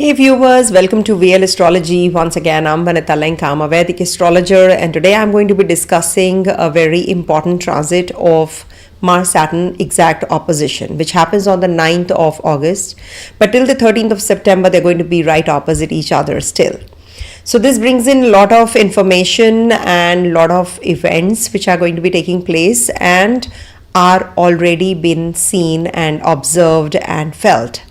Hey viewers, welcome to VL Astrology. Once again, I'm Vanita Lenka. I'm a Vedic astrologer, and today I'm going to be discussing a very important transit of Mars-Saturn exact opposition, which happens on the 9th of August. But till the 13th of September, they're going to be right opposite each other still. So this brings in a lot of information and a lot of events which are going to be taking place and are already been seen and observed and felt.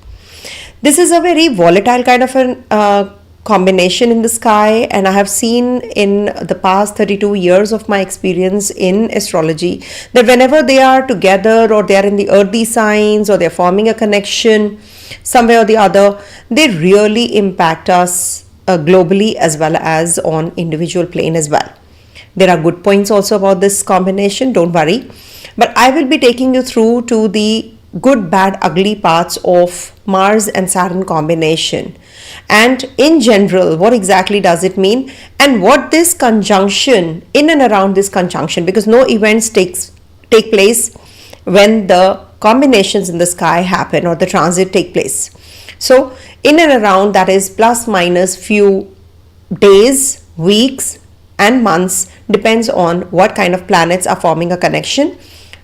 This is a very volatile kind of a combination in the sky, and I have seen in the past 32 years of my experience in astrology that whenever they are together or they are in the earthy signs or they're forming a connection somewhere or the other, they really impact us globally as well as on individual plane as well. There are good points also about this combination, don't worry, but I will be taking you through to the good, bad, ugly parts of Mars and Saturn combination, and in general what exactly does it mean and what this conjunction, in and around this conjunction, because no events take place when the combinations in the sky happen or the transit take place. So in and around, that is plus minus few days, weeks and months, depends on what kind of planets are forming a connection.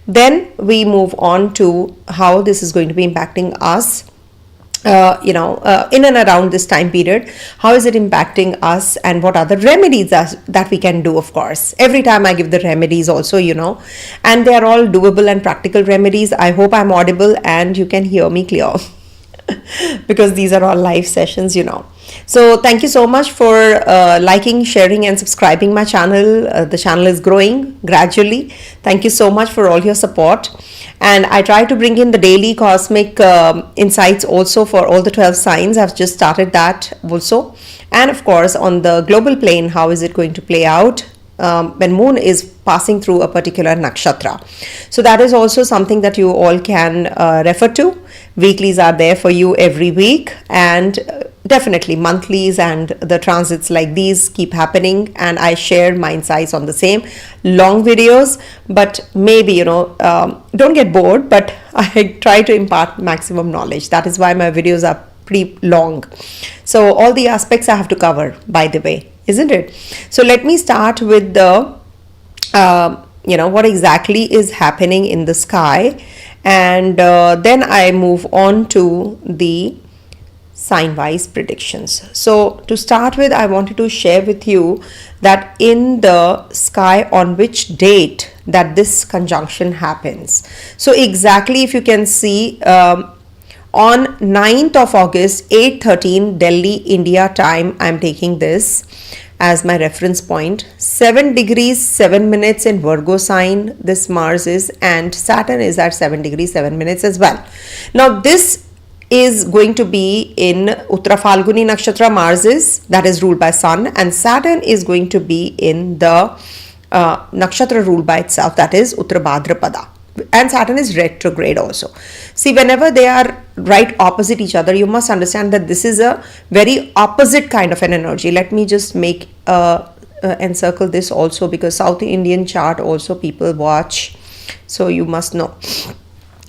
Then we move on to how this is going to be impacting us, in and around this time period. How is it impacting us, and what are the remedies that we can do? Of course, every time I give the remedies also, and they are all doable and practical remedies. I hope I'm audible and you can hear me clear because these are all live sessions. So thank you so much for liking, sharing and subscribing my channel. The channel is growing gradually. Thank you so much for all your support, and I try to bring in the daily cosmic insights also for all the 12 signs. I've just started that also, and of course on the global plane, how is it going to play out when moon is passing through a particular nakshatra. So that is also something that you all can refer to. Weeklies are there for you every week, and definitely monthlies and the transits like these keep happening, and I share my insights on the same long videos. But maybe don't get bored, but I try to impart maximum knowledge. That is why my videos are pretty long. So all the aspects I have to cover, by the way, isn't it? So let me start with the what exactly is happening in the sky, and then I move on to the sign-wise predictions. So to start with, I wanted to share with you that in the sky on which date that this conjunction happens. So exactly, if you can see, on 9th of August, 8:13 Delhi India time, I'm taking this as my reference point. 7 degrees 7 minutes in Virgo sign this Mars is, and Saturn is at 7 degrees 7 minutes as well. Now this is going to be in Uttara Falguni Nakshatra. Mars is, that is ruled by Sun, and Saturn is going to be in the Nakshatra ruled by itself, that is Uttara Bhadrapada, and Saturn is retrograde also. See, whenever they are right opposite each other, you must understand that this is a very opposite kind of an energy. Let me just make encircle this also, because South Indian chart also people watch, so you must know.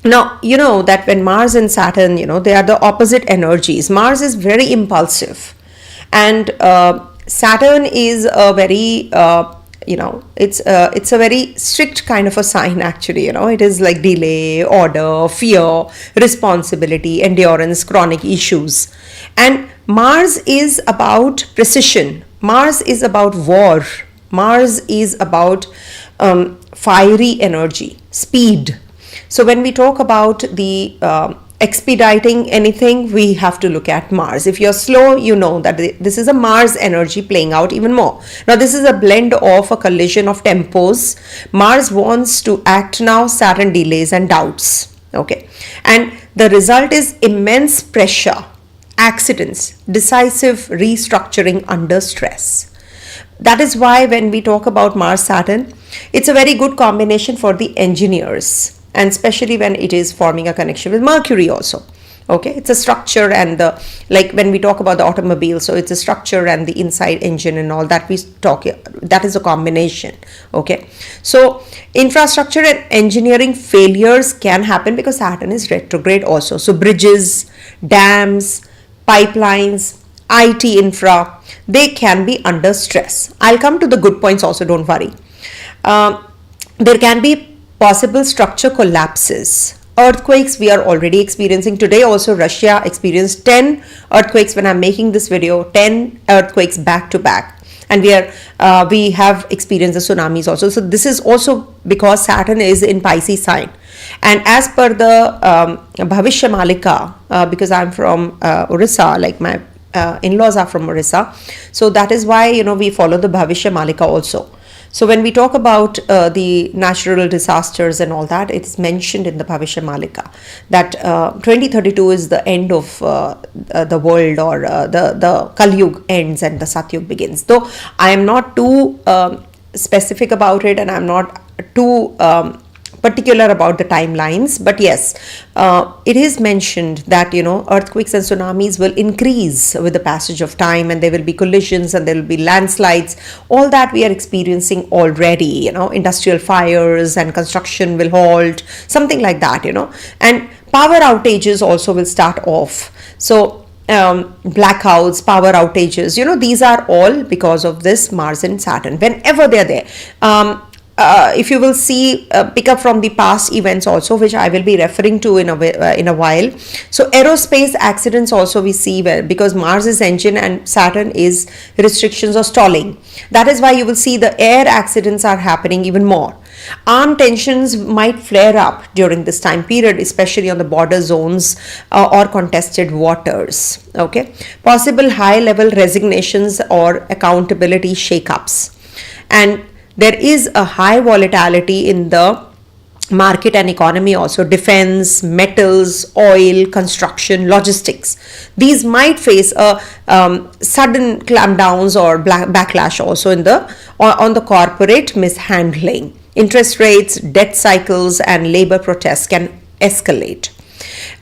Now, you know that when Mars and Saturn, they are the opposite energies. Mars is very impulsive, and Saturn is a very, it's a very strict kind of a sign actually. It is like delay, order, fear, responsibility, endurance, chronic issues. And Mars is about precision. Mars is about war. Mars is about fiery energy, speed. So when we talk about the expediting anything, we have to look at Mars. If you're slow, you know that this is a Mars energy playing out even more. Now this is a blend of a collision of tempos. Mars wants to act now, Saturn delays and doubts. Okay, and the result is immense pressure, accidents, decisive restructuring under stress. That is why when we talk about Mars Saturn, it's a very good combination for the engineers, and especially when it is forming a connection with Mercury also. Okay, it's a structure, and the, like when we talk about the automobile, so it's a structure and the inside engine and all that we talk, that is a combination. Okay, so infrastructure and engineering failures can happen because Saturn is retrograde also. So bridges, dams, pipelines, IT infra, they can be under stress. I'll come to the good points also, don't worry. There can be possible structure collapses. Earthquakes we are already experiencing today. Also, Russia experienced 10 earthquakes when I'm making this video, 10 earthquakes back to back. And we have experienced the tsunamis also. So this is also because Saturn is in Pisces sign. And as per the Bhavishya Malika, because I'm from Orissa, like my in-laws are from Orissa, so that is why we follow the Bhavishya Malika also. So when we talk about the natural disasters and all that, it's mentioned in the Bhavishya Malika that 2032 is the end of the world, or the Kali-Yug ends and the Satyug begins. Though I am not too specific about it, and I'm not too particular about the timelines, but yes, it is mentioned that earthquakes and tsunamis will increase with the passage of time, and there will be collisions and there will be landslides. All that we are experiencing already. Industrial fires and construction will halt, something like that. And power outages also will start off. So blackouts, power outages, these are all because of this Mars and Saturn whenever they're there. If you will see, pick up from the past events also, which I will be referring to in a while. So aerospace accidents also we see because Mars is engine and Saturn is restrictions or stalling. That is why you will see the air accidents are happening even more. Armed tensions might flare up during this time period, especially on the border zones or contested waters. Okay, possible high-level resignations or accountability shakeups, and there is a high volatility in the market and economy also. Defense, metals, oil, construction, logistics. These might face a sudden clampdowns or backlash also on the corporate mishandling. Interest rates, debt cycles, and labor protests can escalate.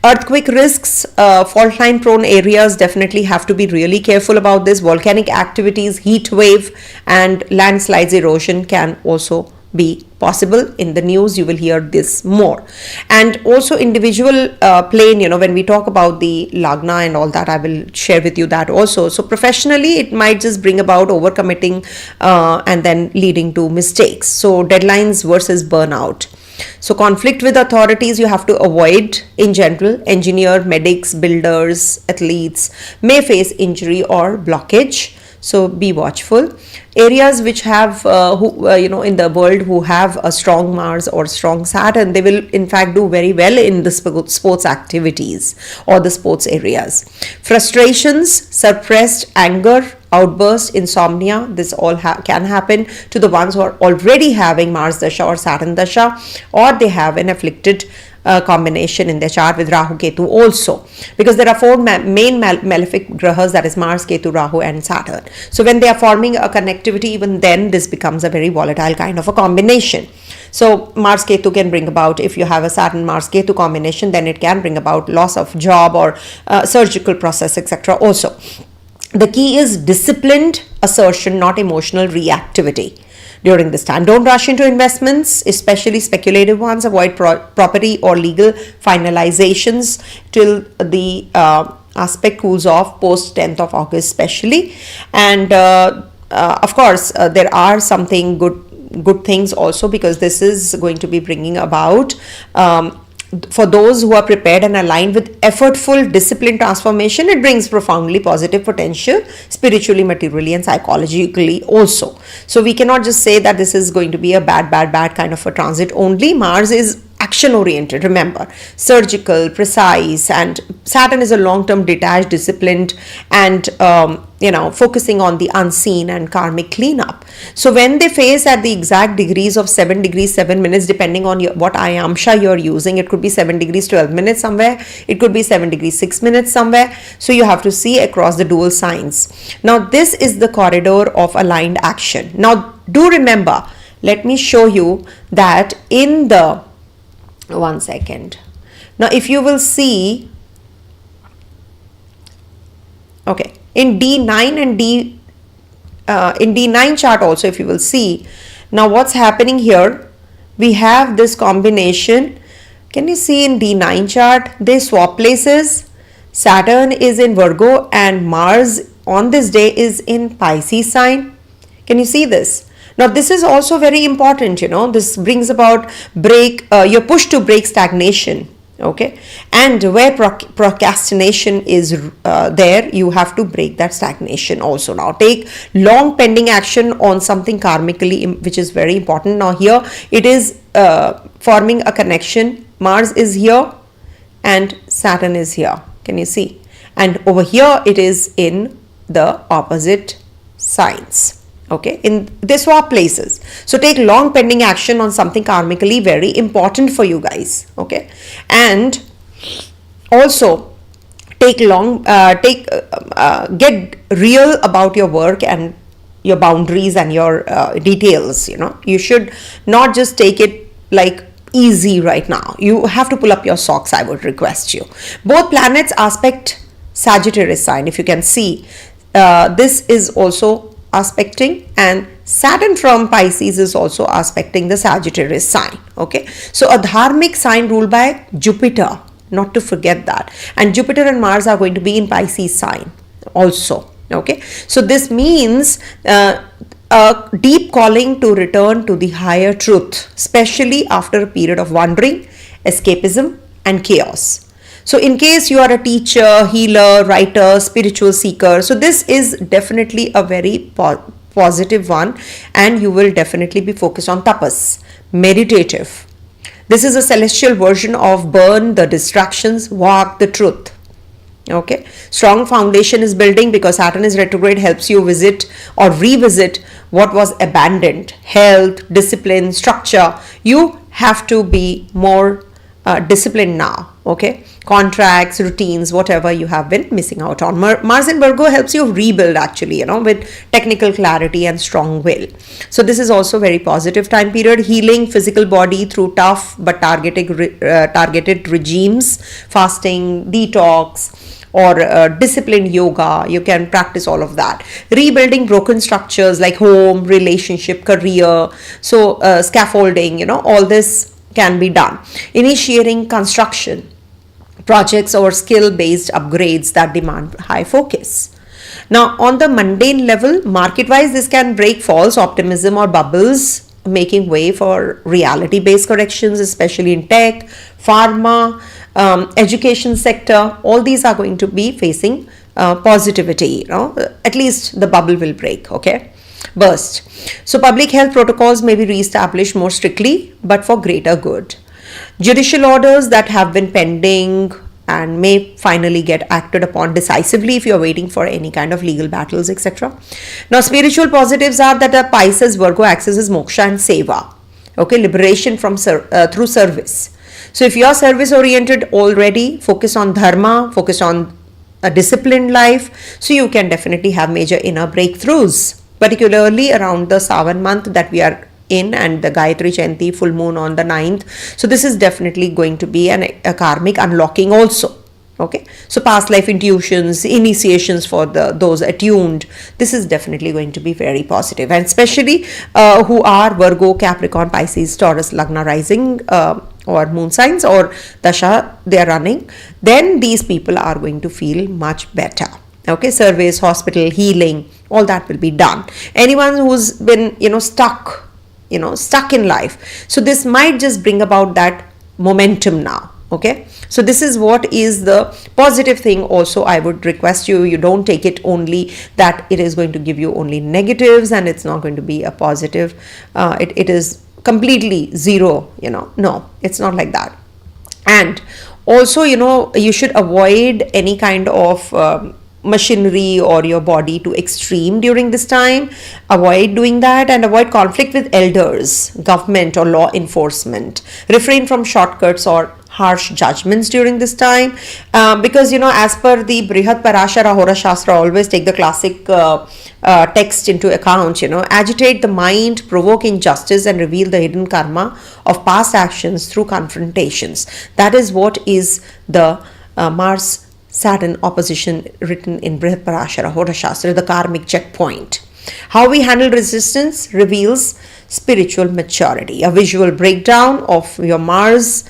Earthquake risks, fault line prone areas definitely have to be really careful about this. Volcanic activities, heat wave, and landslides, erosion can also be possible. In the news you will hear this more. And also individual plane, when we talk about the lagna and all that, I will share with you that also. So professionally it might just bring about overcommitting and then leading to mistakes. So deadlines versus burnout. So conflict with authorities you have to avoid in general. Engineer, medics, builders, athletes may face injury or blockage. So be watchful. Areas which have, in the world who have a strong Mars or strong Saturn, they will in fact do very well in the sports activities or the sports areas. Frustrations, suppressed anger, outburst, insomnia, this all can happen to the ones who are already having Mars Dasha or Saturn Dasha, or they have an afflicted combination in their chart with Rahu Ketu also, because there are four main malefic grahas, that is Mars, Ketu, Rahu and Saturn. So when they are forming a connectivity, even then this becomes a very volatile kind of a combination. So Mars Ketu can bring about, if you have a Saturn Mars Ketu combination, then it can bring about loss of job or surgical process, etc. also. The key is disciplined assertion, not emotional reactivity. During this time, don't rush into investments, especially speculative ones. Avoid property or legal finalizations till the aspect cools off post 10th of August especially. And of course there are something good things also, because this is going to be bringing about for those who are prepared and aligned with effortful discipline transformation, it brings profoundly positive potential spiritually, materially and psychologically also. So we cannot just say that this is going to be a bad kind of a transit only. Mars is action oriented, remember, surgical, precise, and Saturn is a long-term detached, disciplined, and focusing on the unseen and karmic cleanup. So when they face at the exact degrees of 7 degrees 7 minutes, depending on what ayamsha you're using, it could be 7 degrees 12 minutes somewhere, it could be 7 degrees 6 minutes somewhere. So you have to see across the dual signs. Now this is the corridor of aligned action. Now do remember, let me show you that in the one second. Now if you will see, okay, in D9 and in D9 chart also, if you will see, now what's happening here, we have this combination. Can you see in D9 chart, they swap places. Saturn is in Virgo and Mars on this day is in Pisces sign. Can you see this? Now this is also very important, this brings about your push to break stagnation. Okay, and where procrastination is there, you have to break that stagnation also. Now take long pending action on something karmically, which is very important. Now here it is forming a connection. Mars is here and Saturn is here. Can you see? And over here it is in the opposite signs. Okay, in they swap places. So take long pending action on something karmically very important for you guys. Okay, and also take get real about your work and your boundaries and your details. You should not just take it like easy right now. You have to pull up your socks, I would request you. Both planets aspect Sagittarius sign. If you can see, this is also aspecting, and Saturn from Pisces is also aspecting the Sagittarius sign. Okay, so a dharmic sign ruled by Jupiter, not to forget that, and Jupiter and Mars are going to be in Pisces sign also. Okay, so this means a deep calling to return to the higher truth, especially after a period of wandering, escapism and chaos. So in case you are a teacher, healer, writer, spiritual seeker, so this is definitely a very positive one, and you will definitely be focused on tapas, meditative. This is a celestial version of burn the distractions, walk the truth. Okay, strong foundation is building because Saturn is retrograde, helps you visit or revisit what was abandoned, health, discipline, structure. You have to be more disciplined now. Okay, contracts, routines, whatever you have been missing out on. Mars in Virgo helps you rebuild actually, with technical clarity and strong will. So this is also very positive time period. Healing physical body through tough but targeted regimes, fasting, detox, or disciplined yoga. You can practice all of that. Rebuilding broken structures like home, relationship, career, so scaffolding, all this can be done. Initiating construction projects or skill-based upgrades that demand high focus. Now, on the mundane level, market-wise, this can break false optimism or bubbles, making way for reality-based corrections, especially in tech, pharma, education sector. All these are going to be facing positivity. At least the bubble will break. Okay. Burst. So public health protocols may be re-established more strictly, but for greater good. Judicial orders that have been pending and may finally get acted upon decisively if you are waiting for any kind of legal battles, etc. Now, spiritual positives are that the Pisces Virgo axis is moksha and seva. Okay, liberation from through service. So if you are service oriented already, focus on dharma, focus on a disciplined life, so you can definitely have major inner breakthroughs, particularly around the Savan month that we are in and the Gayatri Jayanti full moon on the 9th. So this is definitely going to be a karmic unlocking also. Okay, so past life intuitions, initiations for those attuned, this is definitely going to be very positive, and especially who are Virgo, Capricorn, Pisces, Taurus, Lagna rising or moon signs or dasha they are running, then these people are going to feel much better. Okay, surveys, hospital, healing, all that will be done. Anyone who's been stuck in life, so this might just bring about that momentum now. Okay, so this is what is the positive thing. Also, I would request you don't take it only that it is going to give you only negatives and it's not going to be a positive. It is completely zero. No, it's not like that. And also, you should avoid any kind of machinery or your body to extreme during this time. Avoid doing that, and avoid conflict with elders, government or law enforcement. Refrain from shortcuts or harsh judgments during this time, because as per the Brihat Parashara Hora Shastra, always take the classic text into account. Agitate the mind, provoke injustice, and reveal the hidden karma of past actions through confrontations. That is what is the Mars Saturn opposition written in Brihat Parashara Hora Shastra, the karmic checkpoint. How we handle resistance reveals spiritual maturity. A visual breakdown of your Mars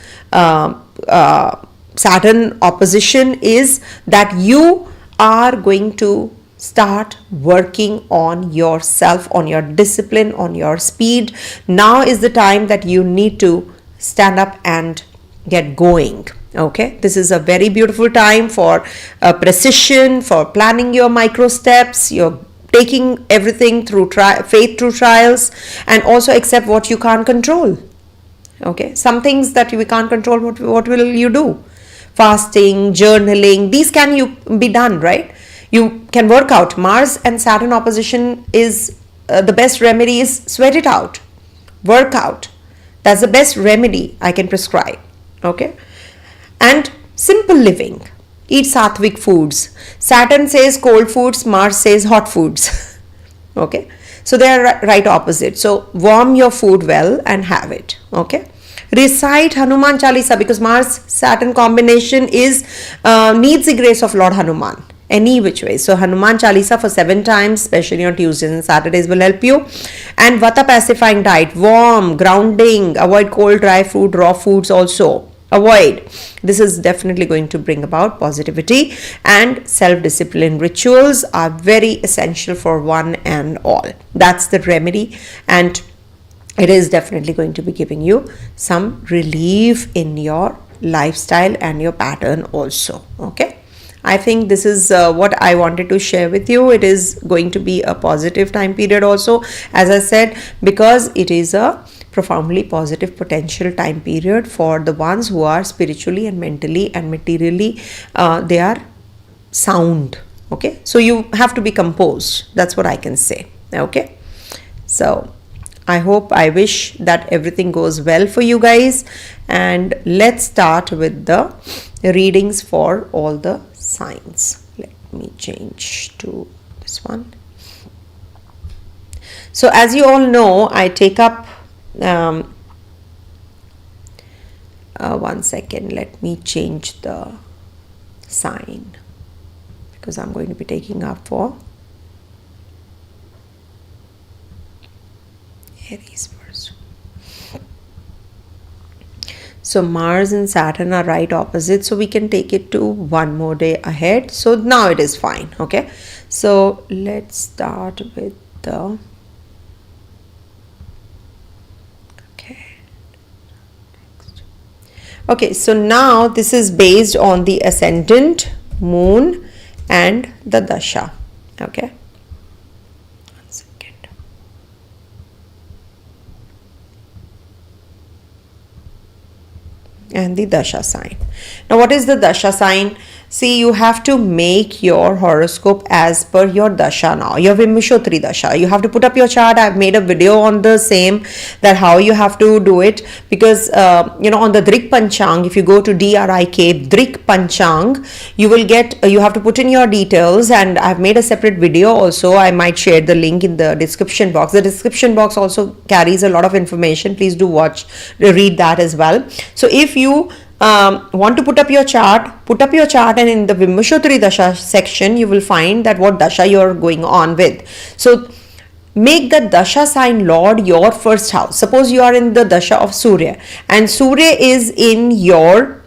Saturn opposition is that you are going to start working on yourself, on your discipline, on your speed. Now is the time that you need to stand up and get going. Okay, this is a very beautiful time for precision, for planning your micro steps. You're taking everything through faith through trials, and also accept what you can't control. Okay, some things that we can't control, what will you do? Fasting, journaling, these can you be done, right? You can work out. Mars and Saturn opposition is the best remedy is sweat it out, work out. That's the best remedy I can prescribe. Okay, and simple living. Eat sattvic foods. Saturn says cold foods, Mars says hot foods. Okay, so they are right opposite. So warm your food well and have it. Okay, recite Hanuman Chalisa, because Mars Saturn combination is needs the grace of Lord Hanuman any which way. So Hanuman Chalisa for 7 times, especially on Tuesdays and Saturdays, will help you. And Vata pacifying diet, warm, grounding, avoid cold, dry food, raw foods also. Avoid. This is definitely going to bring about positivity, and self-discipline rituals are very essential for one and all. That's the remedy, and it is definitely going to be giving you some relief in your lifestyle and your pattern also. Okay, I think this is what I wanted to share with you. It is going to be a positive time period also, as I said, because it is a profoundly positive potential time period for the ones who are spiritually and mentally and materially they are sound. Okay, so you have to be composed. That's what I can say. Okay, so I wish that everything goes well for you guys, and let's start with the readings for all the signs. Let me change to this one. So as you all know, I take up one second, let me change the sign, because I'm going to be taking up for Aries first. So Mars and Saturn are right opposite, so we can take it to one more day ahead. So now it is fine. Okay, so let's start with the okay, so now this is based on the ascendant, moon, and the dasha. Okay, one second. And the dasha sign. Now, what is the dasha sign? See, you have to make your horoscope as per your dasha now, your Vimshotri dasha. You have to put up your chart. I've made a video on the same, that how you have to do it, because on the Drik Panchang, if you go to DRIK Drik Panchang, you will get, you have to put in your details, and I've made a separate video also. I might share the link in the description box. The description box also carries a lot of information. Please do read that as well. So if you want to put up your chart, and in the Vimshotri Dasha section you will find that what Dasha you're going on with. So make the Dasha sign Lord your first house. Suppose you are in the Dasha of Surya, and Surya is in your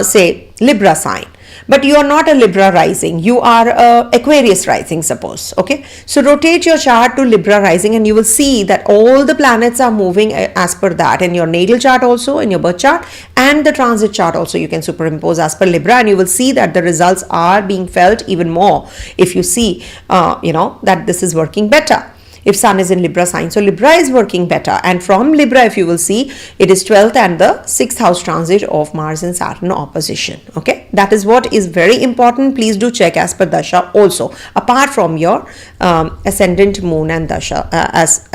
say Libra sign, but you are not a Libra rising, you are a Aquarius rising, suppose. Okay, so rotate your chart to Libra rising, and you will see that all the planets are moving as per that, in your natal chart also, in your birth chart, and the transit chart also you can superimpose as per Libra, and you will see that the results are being felt even more if you see that this is working better. If Sun is in Libra sign, so Libra is working better, and from Libra, if you will see, it is 12th and the 6th house transit of Mars and Saturn opposition. Okay, that is what is very important. Please do check as per Dasha also, apart from your ascendant, moon, and Dasha, as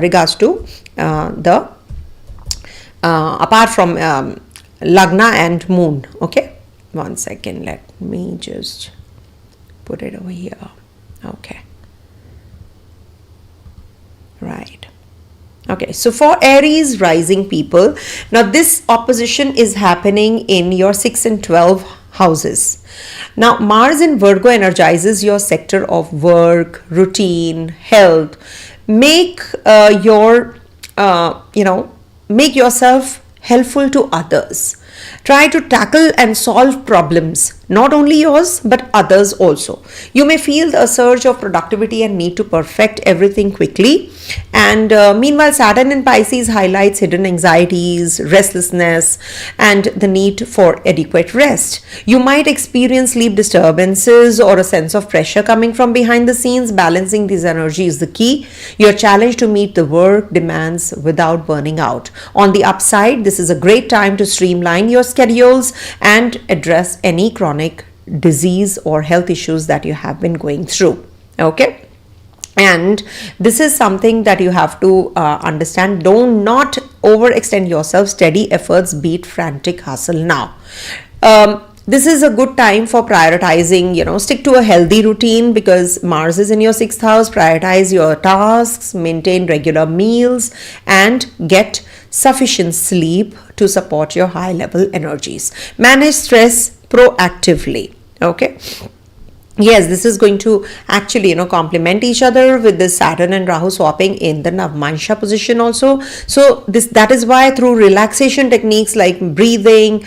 regards to apart from Lagna and moon. Okay, one second, let me just put it over here. Okay. Right. Okay, so for Aries rising people, now this opposition is happening in your 6 and 12 houses. Now Mars in Virgo energizes your sector of work, routine, health. Make make yourself helpful to others. Try to tackle and solve problems, not only yours but others also. You may feel a surge of productivity and need to perfect everything quickly. And meanwhile, Saturn in Pisces highlights hidden anxieties, restlessness, and the need for adequate rest. You might experience sleep disturbances or a sense of pressure coming from behind the scenes. Balancing these energies is the key. You're challenged to meet the work demands without burning out. On the upside, this is a great time to streamline your schedules and address any chronic disease or health issues that you have been going through. Okay. And this is something that you have to understand. Do not overextend yourself. Steady efforts beat frantic hustle now. This is a good time for prioritizing, stick to a healthy routine because Mars is in your 6th house. Prioritize your tasks, maintain regular meals, and get sufficient sleep to support your high level energies. Manage stress proactively. Okay. Yes, this is going to actually, complement each other with this Saturn and Rahu swapping in the Navmansha position also. So that is why through relaxation techniques like breathing,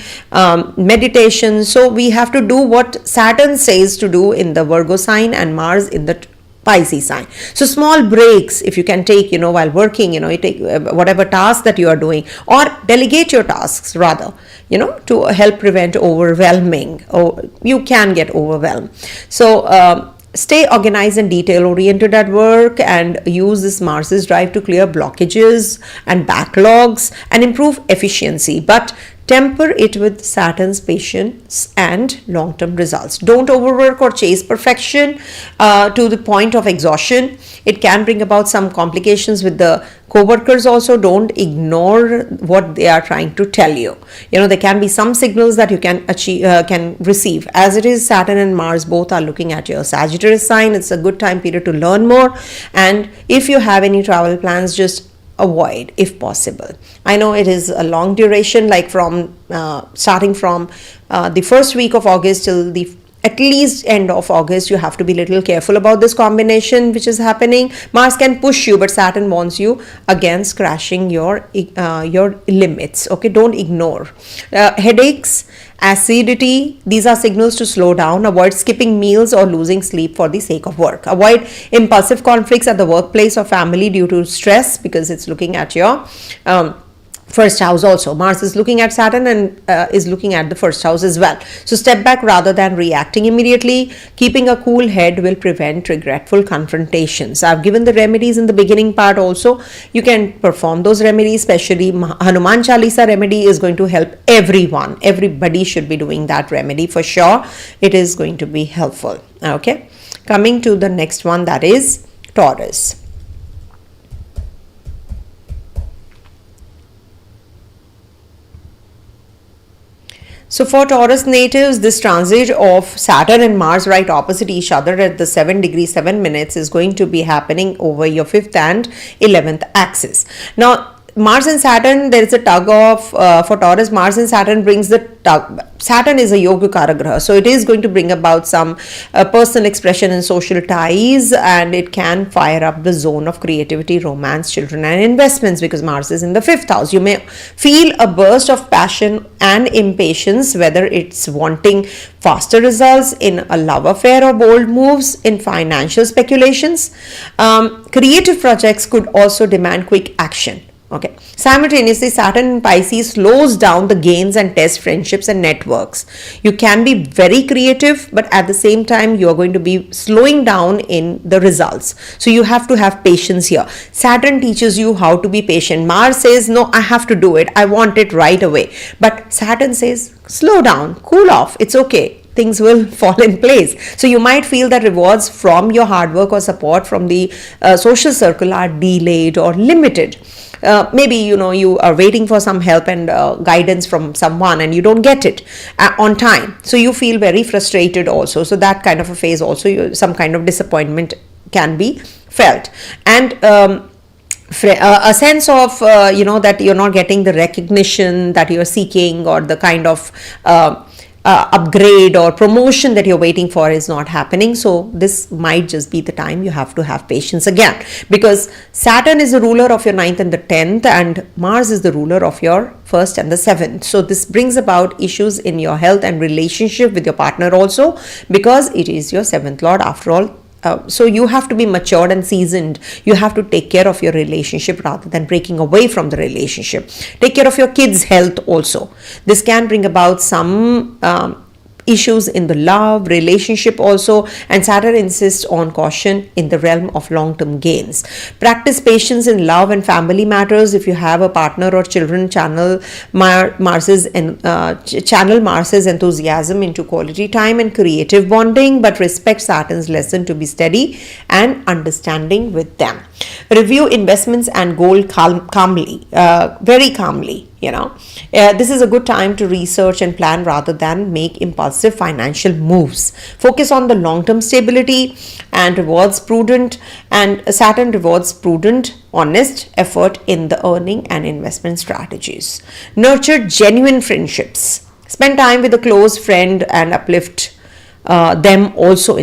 meditation, so we have to do what Saturn says to do in the Virgo sign and Mars in the Pisces sign. So small breaks if you can take, while working, you take whatever task that you are doing, or delegate your tasks rather, to help prevent overwhelming, or you can get overwhelmed. So stay organized and detail oriented at work and use this Mars's drive to clear blockages and backlogs and improve efficiency, but temper it with Saturn's patience and long-term results. Don't overwork or chase perfection to the point of exhaustion. It can bring about some complications with the co-workers also. Don't ignore what they are trying to tell you. There can be some signals that you can receive. As it is, Saturn and Mars both are looking at your Sagittarius sign. It's a good time period to learn more. And if you have any travel plans, just avoid if possible. I know it is a long duration, like from starting from the first week of August till the at least end of August. You have to be a little careful about this combination which is happening. Mars can push you, but Saturn warns you against crashing your limits. Okay, don't ignore headaches, acidity. These are signals to slow down. Avoid skipping meals or losing sleep for the sake of work. Avoid impulsive conflicts at the workplace or family due to stress, because it's looking at your first house also. Mars is looking at Saturn and is looking at the first house as well. So step back rather than reacting immediately. Keeping a cool head will prevent regretful confrontations. I've given the remedies in the beginning part also. You can perform those remedies, especially Hanuman Chalisa remedy is going to help everyone. Everybody should be doing that remedy for sure. It is going to be helpful. Okay. Coming to the next one, that is Taurus. So for Taurus natives, this transit of Saturn and Mars right opposite each other at the 7 degrees 7 minutes is going to be happening over your 5th and 11th axis. Now, Mars and Saturn, there is a tug of, for Taurus, Mars and Saturn brings the tug. Saturn is a Yogakara Graha, so it is going to bring about some personal expression and social ties, and it can fire up the zone of creativity, romance, children, and investments, because Mars is in the 5th house. You may feel a burst of passion and impatience, whether it's wanting faster results in a love affair or bold moves in financial speculations. Creative projects could also demand quick action. Okay. Simultaneously, Saturn in Pisces slows down the gains and tests friendships and networks. You can be very creative, but at the same time, you are going to be slowing down in the results. So you have to have patience here. Saturn teaches you how to be patient. Mars says, no, I have to do it. I want it right away. But Saturn says, slow down, cool off. It's okay. Things will fall in place. So you might feel that rewards from your hard work or support from the social circle are delayed or limited. Maybe you are waiting for some help and guidance from someone and you don't get it on time, so you feel very frustrated also. So that kind of a phase also, some kind of disappointment can be felt, and a sense of that you're not getting the recognition that you're seeking, or the kind of upgrade or promotion that you're waiting for is not happening. So this might just be the time you have to have patience again, because Saturn is the ruler of your 9th and the 10th, and Mars is the ruler of your 1st and the 7th. So this brings about issues in your health and relationship with your partner also, because it is your 7th lord after all. So you have to be matured and seasoned. You have to take care of your relationship rather than breaking away from the relationship. Take care of your kids' health also. This can bring about some issues in the love relationship also, and Saturn insists on caution in the realm of long-term gains. Practice patience in love and family matters. If you have a partner or children, channel Mars's enthusiasm into quality time and creative bonding, but respect Saturn's lesson to be steady and understanding with them. Review investments and goal calmly, very calmly. This is a good time to research and plan rather than make impulsive financial moves. Focus on the long-term stability and Saturn rewards prudent, honest effort in the earning and investment strategies. Nurture genuine friendships. Spend time with a close friend and uplift them also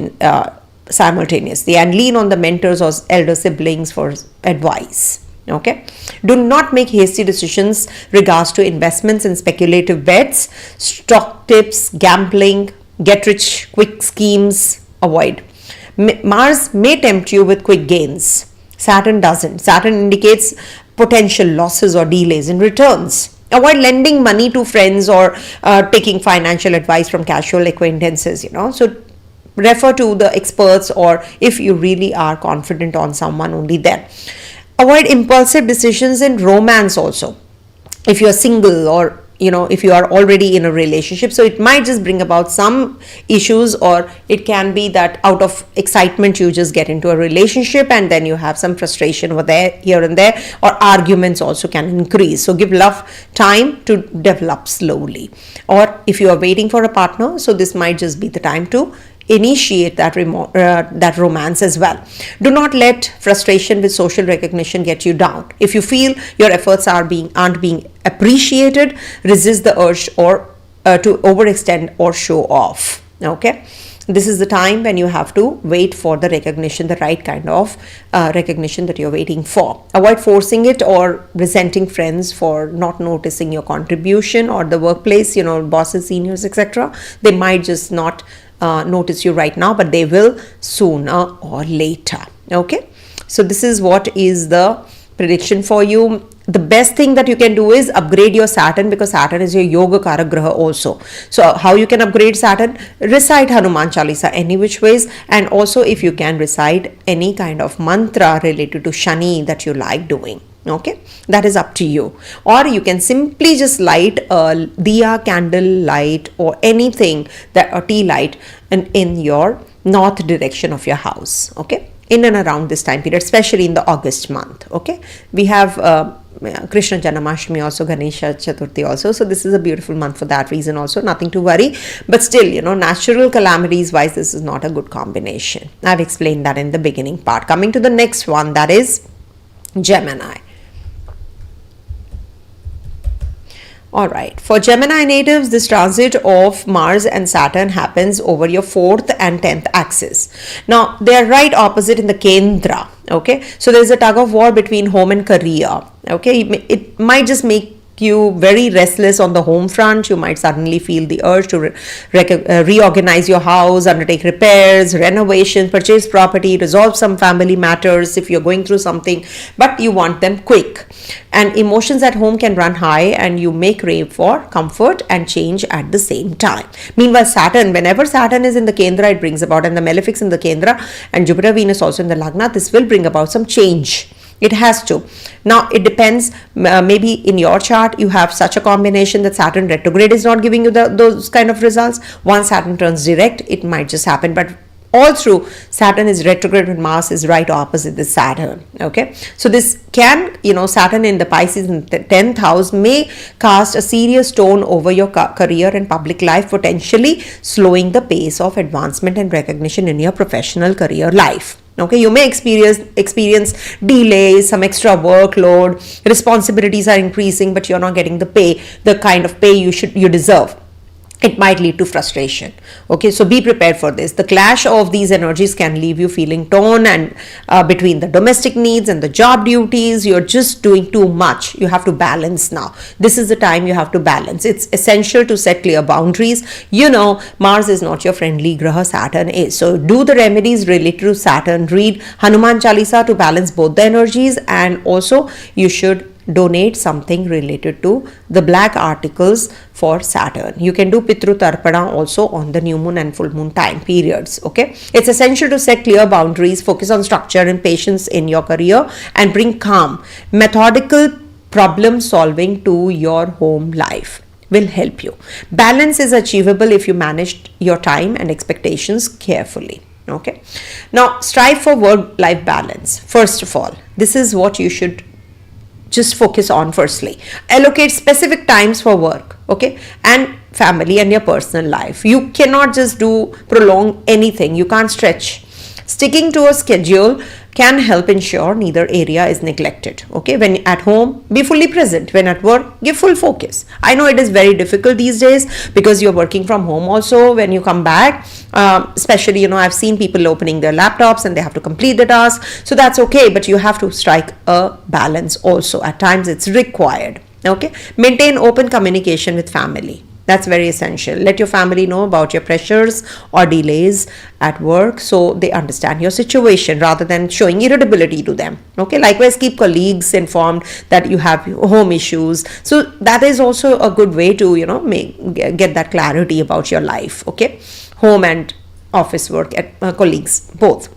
simultaneously, and lean on the mentors or elder siblings for advice. Okay, do not make hasty decisions regards to investments and speculative bets, stock tips, gambling, get rich quick schemes. Avoid. Mars may tempt you with quick gains. Saturn doesn't. Saturn indicates potential losses or delays in returns. Avoid lending money to friends or taking financial advice from casual acquaintances. So refer to the experts, or if you really are confident on someone, only then. Avoid impulsive decisions in romance also, if you're single, or if you are already in a relationship. So it might just bring about some issues, or it can be that out of excitement you just get into a relationship and then you have some frustration over there, here and there, or arguments also can increase. So give love time to develop slowly. Or if you are waiting for a partner, so this might just be the time to initiate that romance as well. Do not let frustration with social recognition get you down. If you feel your efforts aren't being appreciated, resist the urge or to overextend or show off. Okay, this is the time when you have to wait for the recognition, the right kind of recognition that you're waiting for. Avoid forcing it or resenting friends for not noticing your contribution, or the workplace, bosses, seniors, etc. They might just not notice you right now, but they will sooner or later. Okay, so this is what is the prediction for you. The best thing that you can do is upgrade your Saturn, because Saturn is your yoga karak graha also. So how you can upgrade Saturn? Recite Hanuman Chalisa any which ways, and also if you can recite any kind of mantra related to Shani that you like doing. Okay, that is up to you. Or you can simply just light a diya, candle light, or anything, that a tea light in your north direction of your house. Okay, in and around this time period, especially in the August month. Okay, we have Krishna Janmashtami also, Ganesha Chaturthi also. So this is a beautiful month for that reason also. Nothing to worry. But still, natural calamities wise, this is not a good combination. I've explained that in the beginning part. Coming to the next one, that is Gemini. Alright, for Gemini natives, this transit of Mars and Saturn happens over your 4th and 10th axis. Now, they are right opposite in the Kendra. Okay, so there is a tug of war between home and career. Okay, it might just make you very restless on the home front. You might suddenly feel the urge to reorganize your house, undertake repairs, renovations, purchase property, resolve some family matters if you're going through something, but you want them quick. And emotions at home can run high, and you may crave for comfort and change at the same time. Meanwhile, Saturn, whenever Saturn is in the Kendra, it brings about, and the malefics in the Kendra, and Jupiter, Venus also in the Lagna, this will bring about some change. It has to. Now, it depends. Maybe in your chart, you have such a combination that Saturn retrograde is not giving you those kind of results. Once Saturn turns direct, it might just happen. But all through, Saturn is retrograde and Mars is right opposite the Saturn. Okay. So this can, Saturn in the Pisces in the 10th house may cast a serious stone over your career and public life, potentially slowing the pace of advancement and recognition in your professional career life. Okay, you may experience delays, some extra workload, responsibilities are increasing, but you're not getting the kind of pay you deserve. it might lead to frustration. Okay, so be prepared for this. The clash of these energies can leave you feeling torn and between the domestic needs and the job duties. You're just doing too much. You have to balance now. This is the time you have to balance. It's essential to set clear boundaries. You know, Mars is not your friendly graha, Saturn is. So do the remedies related to Saturn. Read Hanuman Chalisa to balance both the energies, and also you should donate something related to the black articles for Saturn. You can do Pitru Tarpana also on the new moon and full moon time periods. Okay, it's essential to set clear boundaries, focus on structure and patience in your career, and bring calm, methodical problem solving to your home life. Will help you. Balance is achievable if you manage your time and expectations carefully. Okay, now strive for work-life balance. First of all, this is what you should just focus on. Firstly, allocate specific times for work, okay, and family and your personal life. You cannot just prolong anything. You can't stretch. Sticking to a schedule can help ensure neither area is neglected. Okay, when at home, be fully present. When at work, give full focus. I know it is very difficult these days because you're working from home also. When you come back, especially, you know, I've seen people opening their laptops and they have to complete the task. So that's okay, but you have to strike a balance also. At times it's required. Okay, maintain open communication with family. That's very essential. Let your family know about your pressures or delays at work so they understand your situation rather than showing irritability to them. Okay, likewise, keep colleagues informed that you have home issues. So that is also a good way to, you know, get that clarity about your life. Okay, home and office work at colleagues both,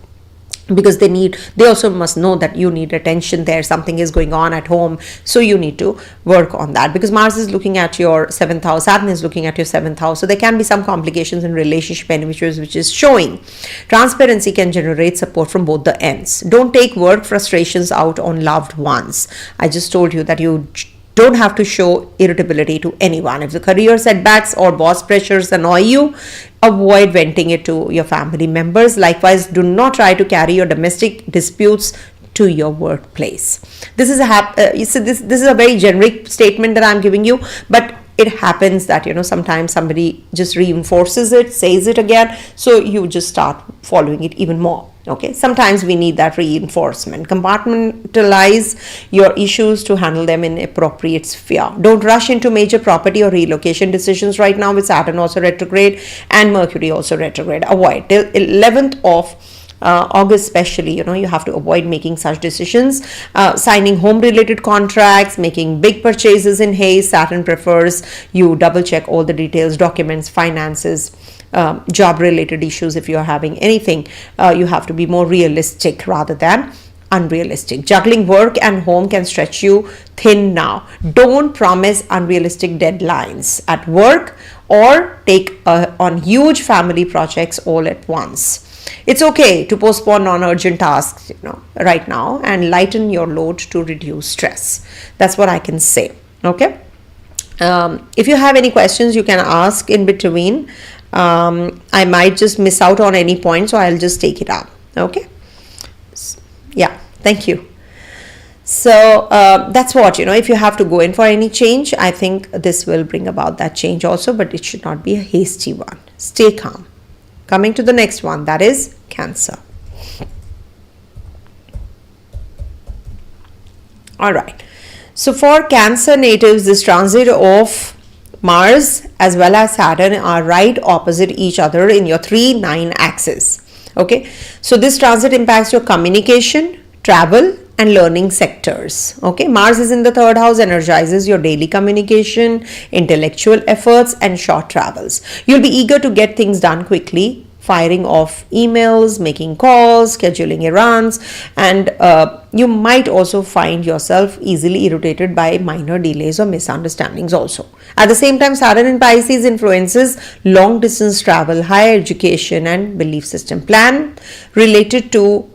because they also must know that you need attention there, something is going on at home, so you need to work on that, because Mars is looking at your 7th house, Saturn is looking at your 7th house, so there can be some complications in relationship which is showing. Transparency can generate support from both the ends. Don't take work frustrations out on loved ones. I just told you that you don't have to show irritability to anyone. If the career setbacks or boss pressures annoy you, avoid venting it to your family members. Likewise, do not try to carry your domestic disputes to your workplace. This is a very generic statement that I'm giving you, but it happens that, you know, sometimes somebody just reinforces it, says it again, so you just start following it even more. Okay, sometimes we need that reinforcement. Compartmentalize your issues to handle them in appropriate sphere. Don't rush into major property or relocation decisions right now with Saturn also retrograde and Mercury also retrograde. Avoid till 11th of August especially, you know, you have to avoid making such decisions. Signing home related contracts, making big purchases in haste. Saturn prefers you double check all the details, documents, finances, job related issues. If you are having anything, you have to be more realistic rather than unrealistic. Juggling work and home can stretch you thin now. Don't promise unrealistic deadlines at work or take on huge family projects all at once. It's okay to postpone non-urgent tasks, you know, right now, and lighten your load to reduce stress. That's what I can say. Okay. If you have any questions, you can ask in between. I might just miss out on any point, so I'll just take it up. Okay. Yeah. Thank you. So that's what, you know, if you have to go in for any change, I think this will bring about that change also, but it should not be a hasty one. Stay calm. Coming to the next one, that is Cancer. All right. So for Cancer natives, this transit of Mars as well as Saturn are right opposite each other in your 3-9 axis. Okay. So this transit impacts your communication, travel, and learning sectors. Okay, Mars is in the 3rd house, energizes your daily communication, intellectual efforts, and short travels. You'll be eager to get things done quickly, firing off emails, making calls, scheduling errands, and you might also find yourself easily irritated by minor delays or misunderstandings also. At the same time, Saturn in Pisces influences long distance travel, higher education, and belief system. Plan related to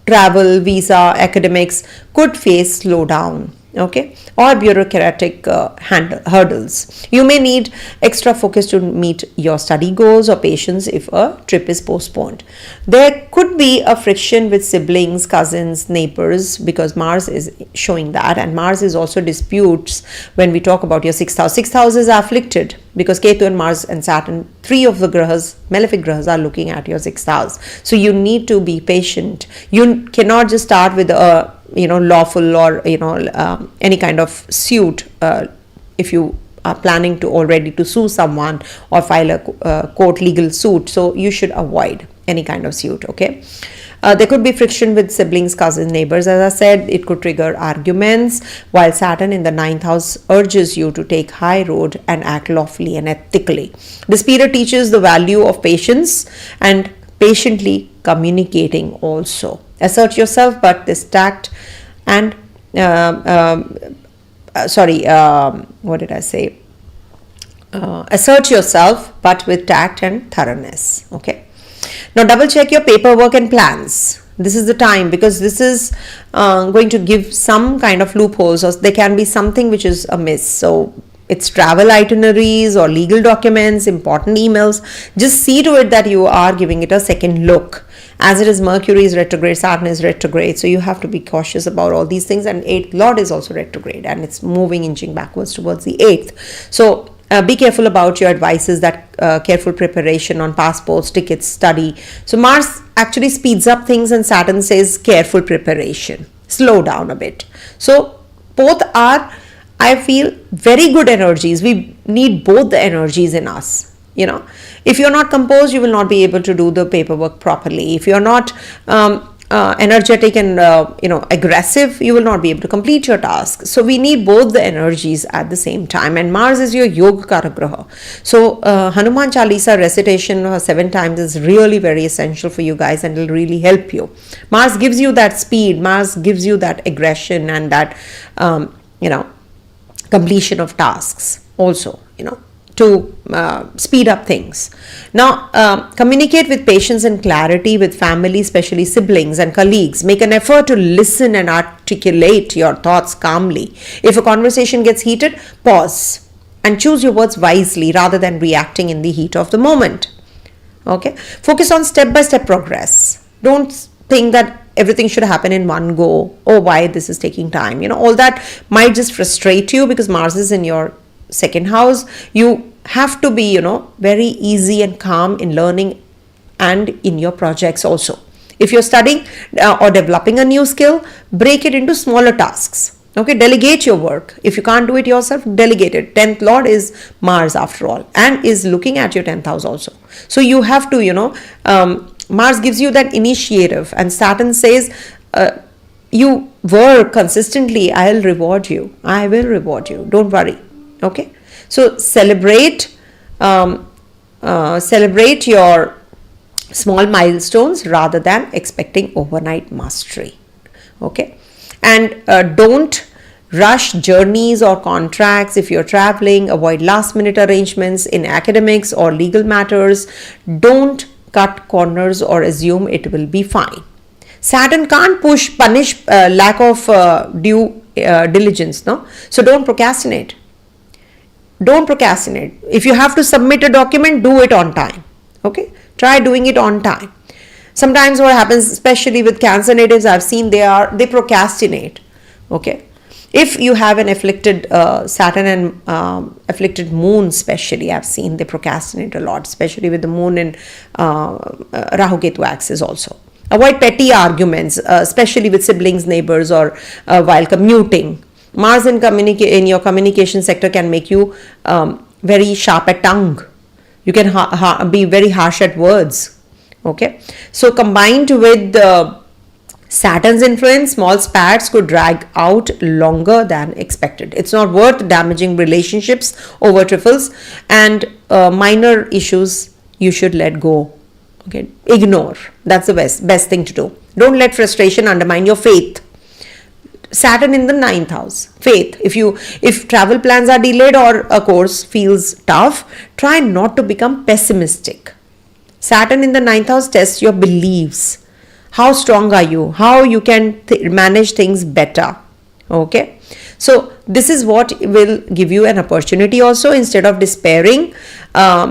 travel, visa, academics could face slowdown. okay, or bureaucratic hurdles. You may need extra focus to meet your study goals or patience if a trip is postponed. There could be a friction with siblings, cousins, neighbors, because Mars is showing that, and Mars is also disputes when we talk about your sixth house. Sixth house is afflicted because Ketu and Mars and Saturn, three of the grahas, malefic grahas, are looking at your sixth house. So you need to be patient. You cannot just start with a lawful or any kind of suit if you are planning to already to sue someone or file a court legal suit. So you should avoid any kind of suit. Okay. There could be friction with siblings, cousins, neighbors. As I said, it could trigger arguments, while Saturn in the ninth house urges you to take high road and act lawfully and ethically. This period teaches the value of patience and patiently communicating also. Assert yourself, but this tact and what did I say? Assert yourself, but with tact and thoroughness. Okay. Now double check your paperwork and plans. This is the time, because this is going to give some kind of loopholes, or there can be something which is amiss. So it's travel itineraries or legal documents, important emails. Just see to it that you are giving it a second look. As it is, Mercury is retrograde, Saturn is retrograde, so you have to be cautious about all these things. And 8th Lord is also retrograde, and it's moving, inching backwards towards the 8th. So be careful about your advices, that careful preparation on passports, tickets, study. So Mars actually speeds up things, and Saturn says careful preparation, slow down a bit. So both are, I feel, very good energies. We need both the energies in us. If you're not composed, you will not be able to do the paperwork properly. If you're not energetic and aggressive, you will not be able to complete your task. So we need both the energies at the same time. And Mars is your yoga karagraha. So Hanuman Chalisa recitation 7 times is really very essential for you guys, and will really help you. Mars gives you that speed. Mars gives you that aggression and that completion of tasks also, to speed up things. Now, communicate with patience and clarity with family, especially siblings and colleagues. Make an effort to listen and articulate your thoughts calmly. If a conversation gets heated, pause and choose your words wisely rather than reacting in the heat of the moment. Okay? Focus on step-by-step progress. Don't think that everything should happen in one go. Oh, why this is taking time? All that might just frustrate you because Mars is in your second house. You have to be very easy and calm in learning and in your projects also. If you're studying or developing a new skill, break it into smaller tasks. Okay, delegate your work. If you can't do it yourself, delegate it. 10th Lord is Mars after all, and is looking at your 10th house also. So you have to Mars gives you that initiative, and Saturn says you work consistently, I'll reward you. I will reward you. Don't worry. Okay, so celebrate your small milestones rather than expecting overnight mastery. Okay, and don't rush journeys or contracts. If you're traveling, avoid last minute arrangements in academics or legal matters. Don't cut corners or assume it will be fine. Saturn can't punish lack of due diligence, no? So don't procrastinate. Don't procrastinate. If you have to submit a document, do it on time. Okay? Try doing it on time. Sometimes what happens, especially with Cancer natives, I've seen they procrastinate. Okay? If you have an afflicted Saturn and afflicted moon, especially, I've seen they procrastinate a lot, especially with the moon in Rahu Ketu axis also. Avoid petty arguments, especially with siblings, neighbors, or while commuting. Mars in your communication sector can make you very sharp at tongue. You can be very harsh at words. Okay, so combined with Saturn's influence, small spats could drag out longer than expected. It's not worth damaging relationships over trifles, and minor issues you should let go. Okay, ignore. That's the best thing to do. Don't let frustration undermine your faith. Saturn in the 9th house, faith. If travel plans are delayed or a course feels tough, try not to become pessimistic. Saturn in the 9th house tests your beliefs. How strong are you? How you can manage things better? Okay. So this is what will give you an opportunity also. Instead of despairing,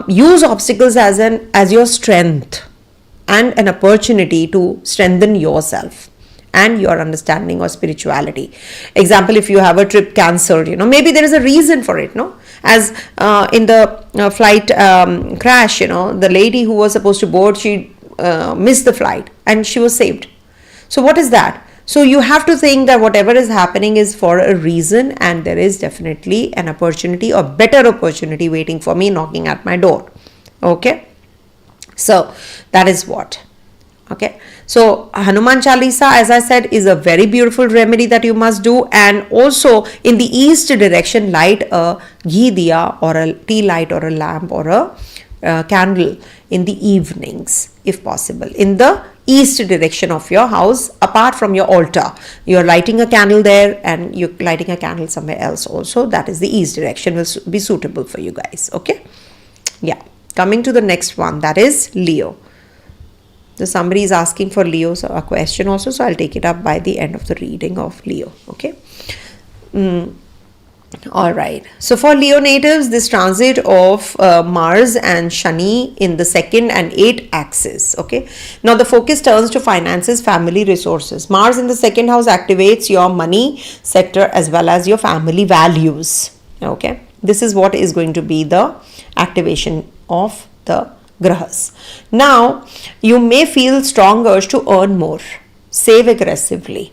use obstacles as your strength and an opportunity to strengthen yourself and your understanding of spirituality. Example, if you have a trip cancelled, maybe there is a reason for it, no? As in the flight crash, the lady who was supposed to board, she missed the flight and she was saved. So what is that? So you have to think that whatever is happening is for a reason, and there is definitely an opportunity or better opportunity waiting for me knocking at my door. Okay. So that is what. Okay. So Hanuman Chalisa, as I said, is a very beautiful remedy that you must do. And also in the east direction, light a ghee diya or a tea light or a lamp or a candle in the evenings, if possible, in the east direction of your house, apart from your altar. You're lighting a candle there and you're lighting a candle somewhere else also. That is the east direction, will be suitable for you guys. Okay. Yeah. Coming to the next one, that is Leo. So somebody is asking for Leo a question also, so I'll take it up by the end of the reading of Leo. Okay. All right. So for Leo natives, this transit of Mars and Shani in the 2nd and 8th axis. Okay. Now the focus turns to finances, family, resources. Mars in the 2nd house activates your money sector as well as your family values. Okay. This is what is going to be the activation of the grahas. Now you may feel strong urge to earn more, save aggressively,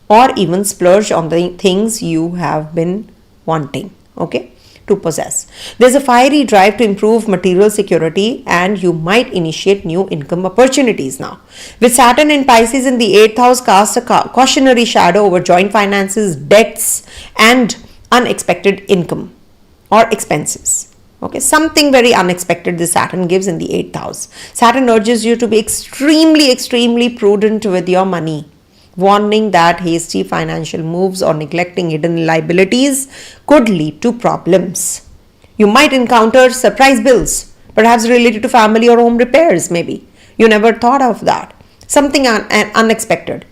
or even splurge on the things you have been wanting, okay, to possess. There's a fiery drive to improve material security, and you might initiate new income opportunities now. With Saturn in Pisces in the 8th house, casts a cautionary shadow over joint finances, debts, and unexpected income or expenses. Okay, something very unexpected this Saturn gives in the 8th house. Saturn urges you to be extremely prudent with your money, warning that hasty financial moves or neglecting hidden liabilities could lead to problems. You might encounter surprise bills, perhaps related to family or home repairs, maybe. You never thought of that. Something unexpected.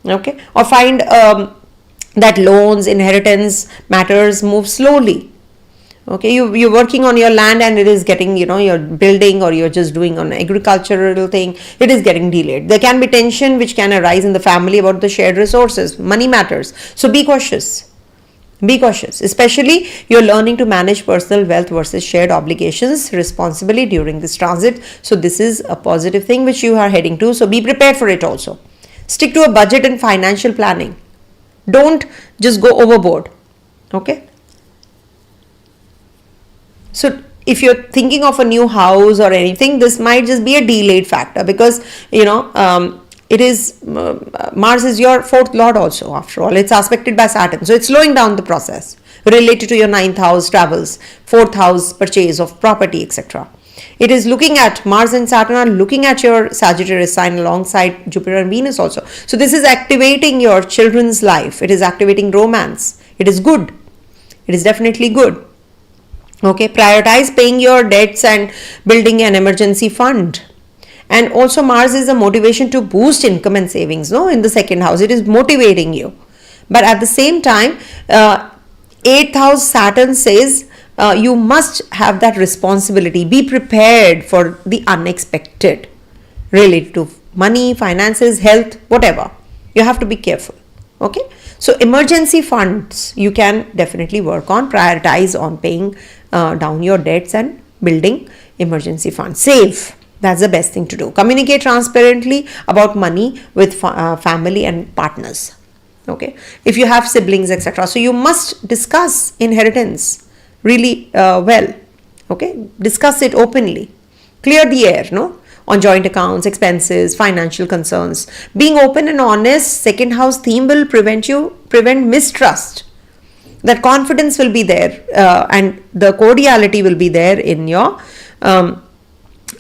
Okay, or find that loans, inheritance matters move slowly. Okay, you're working on your land and it is getting, you're building or you're just doing an agricultural thing, it is getting delayed. There can be tension which can arise in the family about the shared resources. Money matters. So be cautious. Be cautious. Especially you're learning to manage personal wealth versus shared obligations responsibly during this transit. So this is a positive thing which you are heading to. So be prepared for it also. Stick to a budget and financial planning. Don't just go overboard. Okay. So if you're thinking of a new house or anything, this might just be a delayed factor because, it is, Mars is your 4th lord also, after all. It's aspected by Saturn. So it's slowing down the process related to your 9th house travels, 4th house purchase of property, etc. It is looking at, Mars and Saturn are looking at your Sagittarius sign alongside Jupiter and Venus also. So this is activating your children's life. It is activating romance. It is good. It is definitely good. Okay, prioritize paying your debts and building an emergency fund. And also Mars is a motivation to boost income and savings, no, in the 2nd house. It is motivating you. But at the same time, 8th house Saturn says you must have that responsibility. Be prepared for the unexpected related to money, finances, health, whatever. You have to be careful. Okay. So emergency funds you can definitely work on. Prioritize on paying down your debts and building emergency funds. Save. That's the best thing to do. Communicate transparently about money with family and partners. Okay. If you have siblings, etc. So you must discuss inheritance really well. Okay. Discuss it openly. Clear the air, no? On joint accounts, expenses, financial concerns. Being open and honest, 2nd house theme will prevent mistrust. That confidence will be there and the cordiality will be there in your,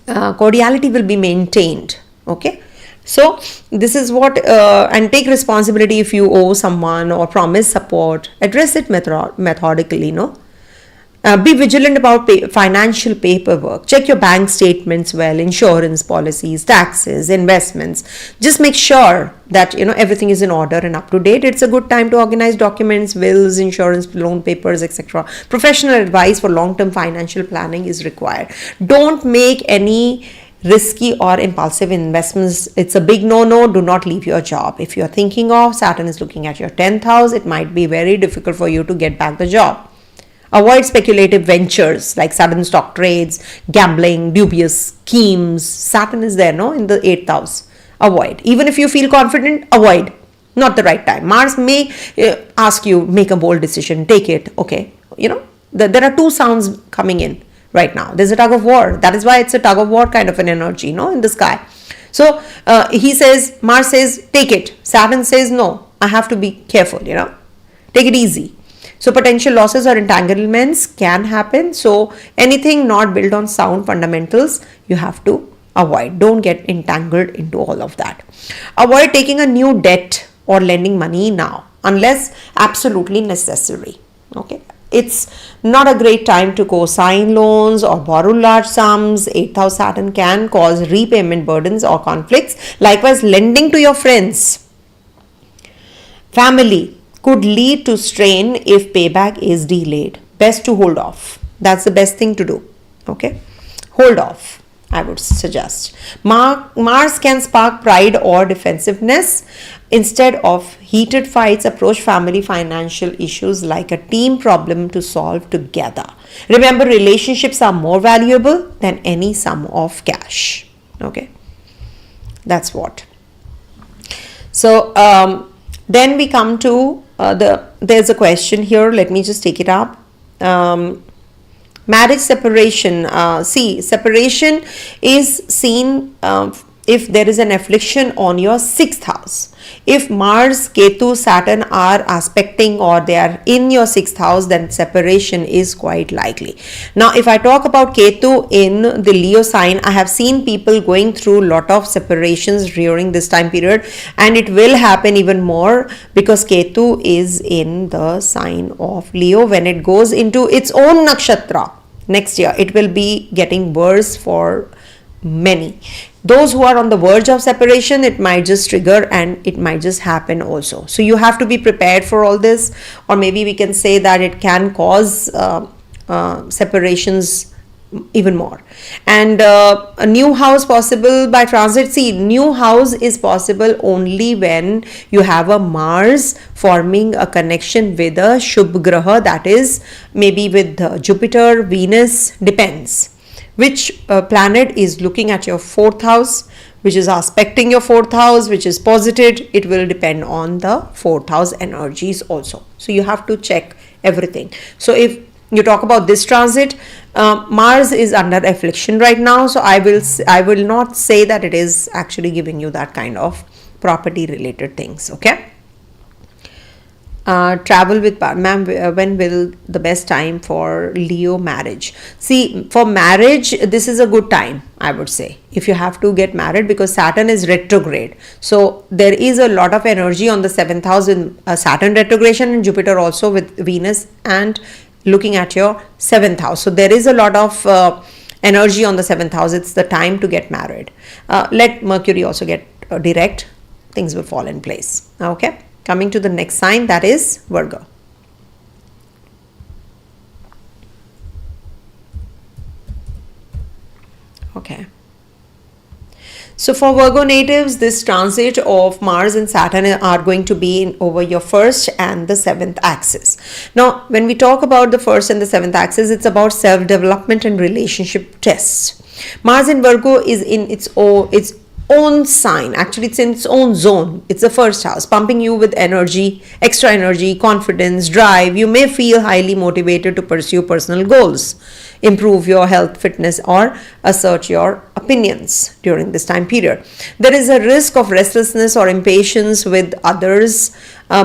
cordiality will be maintained. Okay. So this is what, and take responsibility if you owe someone or promise support. Address it methodically, no? Be vigilant about financial paperwork. Check your bank statements well, insurance policies, taxes, investments. Just make sure that everything is in order and up to date. It's a good time to organize documents, wills, insurance, loan papers, etc. Professional advice for long-term financial planning is required. Don't make any risky or impulsive investments. It's a big no-no. Do not leave your job. If you're thinking of, Saturn is looking at your 10th house, it might be very difficult for you to get back the job. Avoid speculative ventures like sudden stock trades, gambling, dubious schemes. Saturn is there, no, in the 8th house. Avoid. Even if you feel confident, avoid. Not the right time. Mars may ask you, make a bold decision, take it. Okay, there are two sounds coming in right now. There's a tug of war. That is why it's a tug of war kind of an energy, in the sky. So Mars says, take it. Saturn says, no, I have to be careful, take it easy. So potential losses or entanglements can happen. So anything not built on sound fundamentals, you have to avoid. Don't get entangled into all of that. Avoid taking a new debt or lending money now, unless absolutely necessary. Okay. It's not a great time to co-sign loans or borrow large sums. 8th house Saturn can cause repayment burdens or conflicts. Likewise, lending to your friends, family, could lead to strain if payback is delayed. Best to hold off. That's the best thing to do. Okay, hold off, I would suggest. Mars can spark pride or defensiveness. Instead of heated fights, approach family financial issues like a team problem to solve together. Remember, relationships are more valuable than any sum of cash. Okay, that's what. So then we come to there's a question here. Let me just take it up. Marriage separation. Separation is seen if there is an affliction on your 6th house. If Mars, Ketu, Saturn are aspecting or they are in your 6th house, then separation is quite likely. Now, if I talk about Ketu in the Leo sign, I have seen people going through a lot of separations during this time period, and it will happen even more because Ketu is in the sign of Leo. When it goes into its own nakshatra next year, it will be getting worse for many. Those who are on the verge of separation, it might just trigger and it might just happen also. So you have to be prepared for all this, or maybe we can say that it can cause separations even more. And a new house possible by transit. See, new house is possible only when you have a Mars forming a connection with a Shubh Graha, that is maybe with Jupiter, Venus, depends which planet is looking at your 4th house, which is aspecting your 4th house, which is posited. It will depend on the 4th house energies also. So you have to check everything. So if you talk about this transit, Mars is under affliction right now. So I will not say that it is actually giving you that kind of property related things. Okay. Travel with ma'am, when will the best time for Leo marriage? See, for marriage, this is a good time, I would say, if you have to get married, because Saturn is retrograde. So there is a lot of energy on the 7th house in Saturn retrogression, and Jupiter also with Venus and looking at your 7th house. So there is a lot of energy on the 7th house. It's the time to get married. Let Mercury also get direct, things will fall in place. Okay. Coming to the next sign, that is Virgo. Okay. So for Virgo natives, this transit of Mars and Saturn are going to be over your 1st and the 7th axis. Now, when we talk about the 1st and the 7th axis, it's about self-development and relationship tests. Mars in Virgo is in its own sign. Actually, it's in its own zone. It's the 1st house, pumping you with energy, extra energy, confidence, drive. You may feel highly motivated to pursue personal goals, improve your health, fitness, or assert your opinions during this time period. There is a risk of restlessness or impatience with others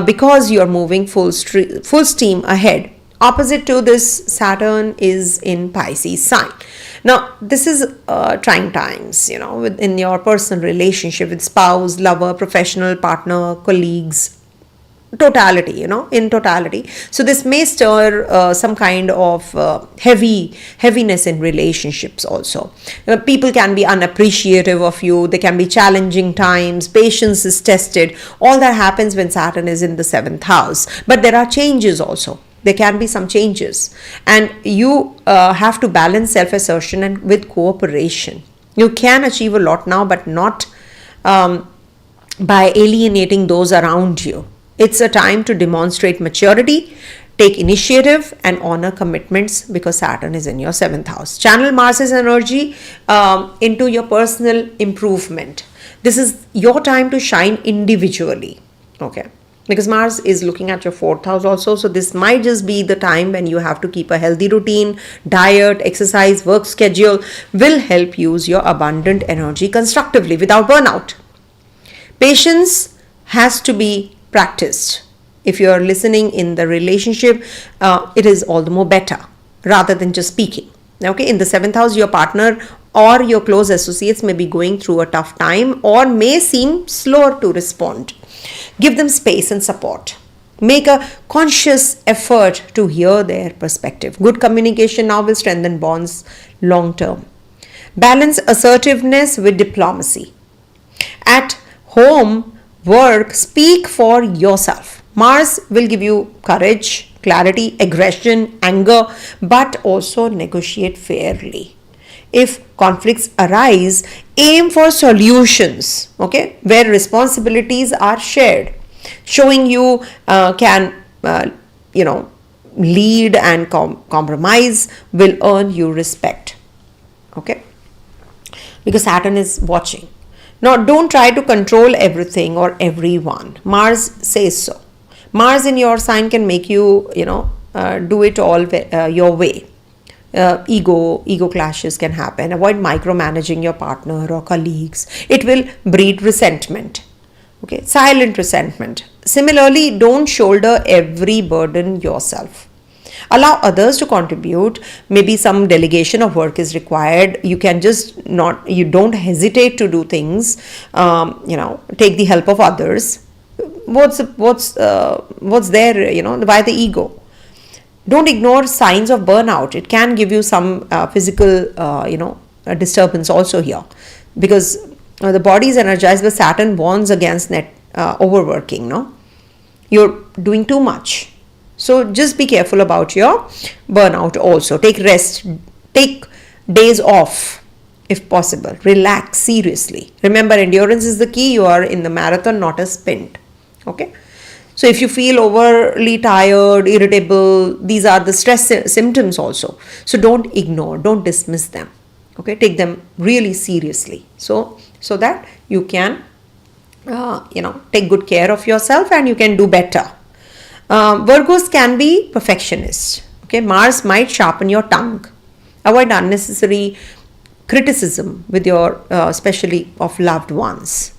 because you are moving full steam ahead. Opposite to this, Saturn is in Pisces sign. Now, this is trying times, in your personal relationship with spouse, lover, professional partner, colleagues. totality, in totality. So this may stir some kind of heaviness in relationships also. People can be unappreciative of you. There can be challenging times. Patience is tested. All that happens when Saturn is in the 7th house. But there are changes also. There can be some changes. And you have to balance self-assertion and with cooperation. You can achieve a lot now, but not by alienating those around you. It's a time to demonstrate maturity, take initiative, and honor commitments because Saturn is in your 7th house. Channel Mars's energy into your personal improvement. This is your time to shine individually, okay? Because Mars is looking at your 4th house also. So this might just be the time when you have to keep a healthy routine, diet, exercise, work schedule will help use your abundant energy constructively without burnout. Patience has to be practiced. If you are listening in the relationship, it is all the more better rather than just speaking. Okay, in the 7th house, your partner or your close associates may be going through a tough time or may seem slower to respond. Give them space and support. Make a conscious effort to hear their perspective. Good communication now will strengthen bonds long term. Balance assertiveness with diplomacy. At home, work, speak for yourself. Mars will give you courage, clarity, aggression, anger, but also negotiate fairly. If conflicts arise, aim for solutions, okay, where responsibilities are shared. Showing you can, lead and compromise will earn you respect, okay, because Saturn is watching. Now, don't try to control everything or everyone. Mars says so. Mars in your sign can make you, do it all your way. Ego clashes can happen. Avoid micromanaging your partner or colleagues. It will breed resentment. Okay, silent resentment. Similarly, don't shoulder every burden yourself. Allow others to contribute. Maybe some delegation of work is required. You can just not, you don't hesitate to do things, take the help of others. What's there, why the ego? Don't ignore signs of burnout. It can give you some physical, disturbance also here, because the body is energized, but Saturn warns against overworking. No, you're doing too much. So just be careful about your burnout also. Take rest. Take days off if possible. Relax seriously. Remember, endurance is the key. You are in the marathon, not a sprint. Okay. So if you feel overly tired, irritable, these are the stress symptoms also. So don't ignore, don't dismiss them. Okay. Take them really seriously. So that you can, take good care of yourself and you can do better. Virgos can be perfectionists. Okay, Mars might sharpen your tongue. Avoid unnecessary criticism with your, especially of loved ones.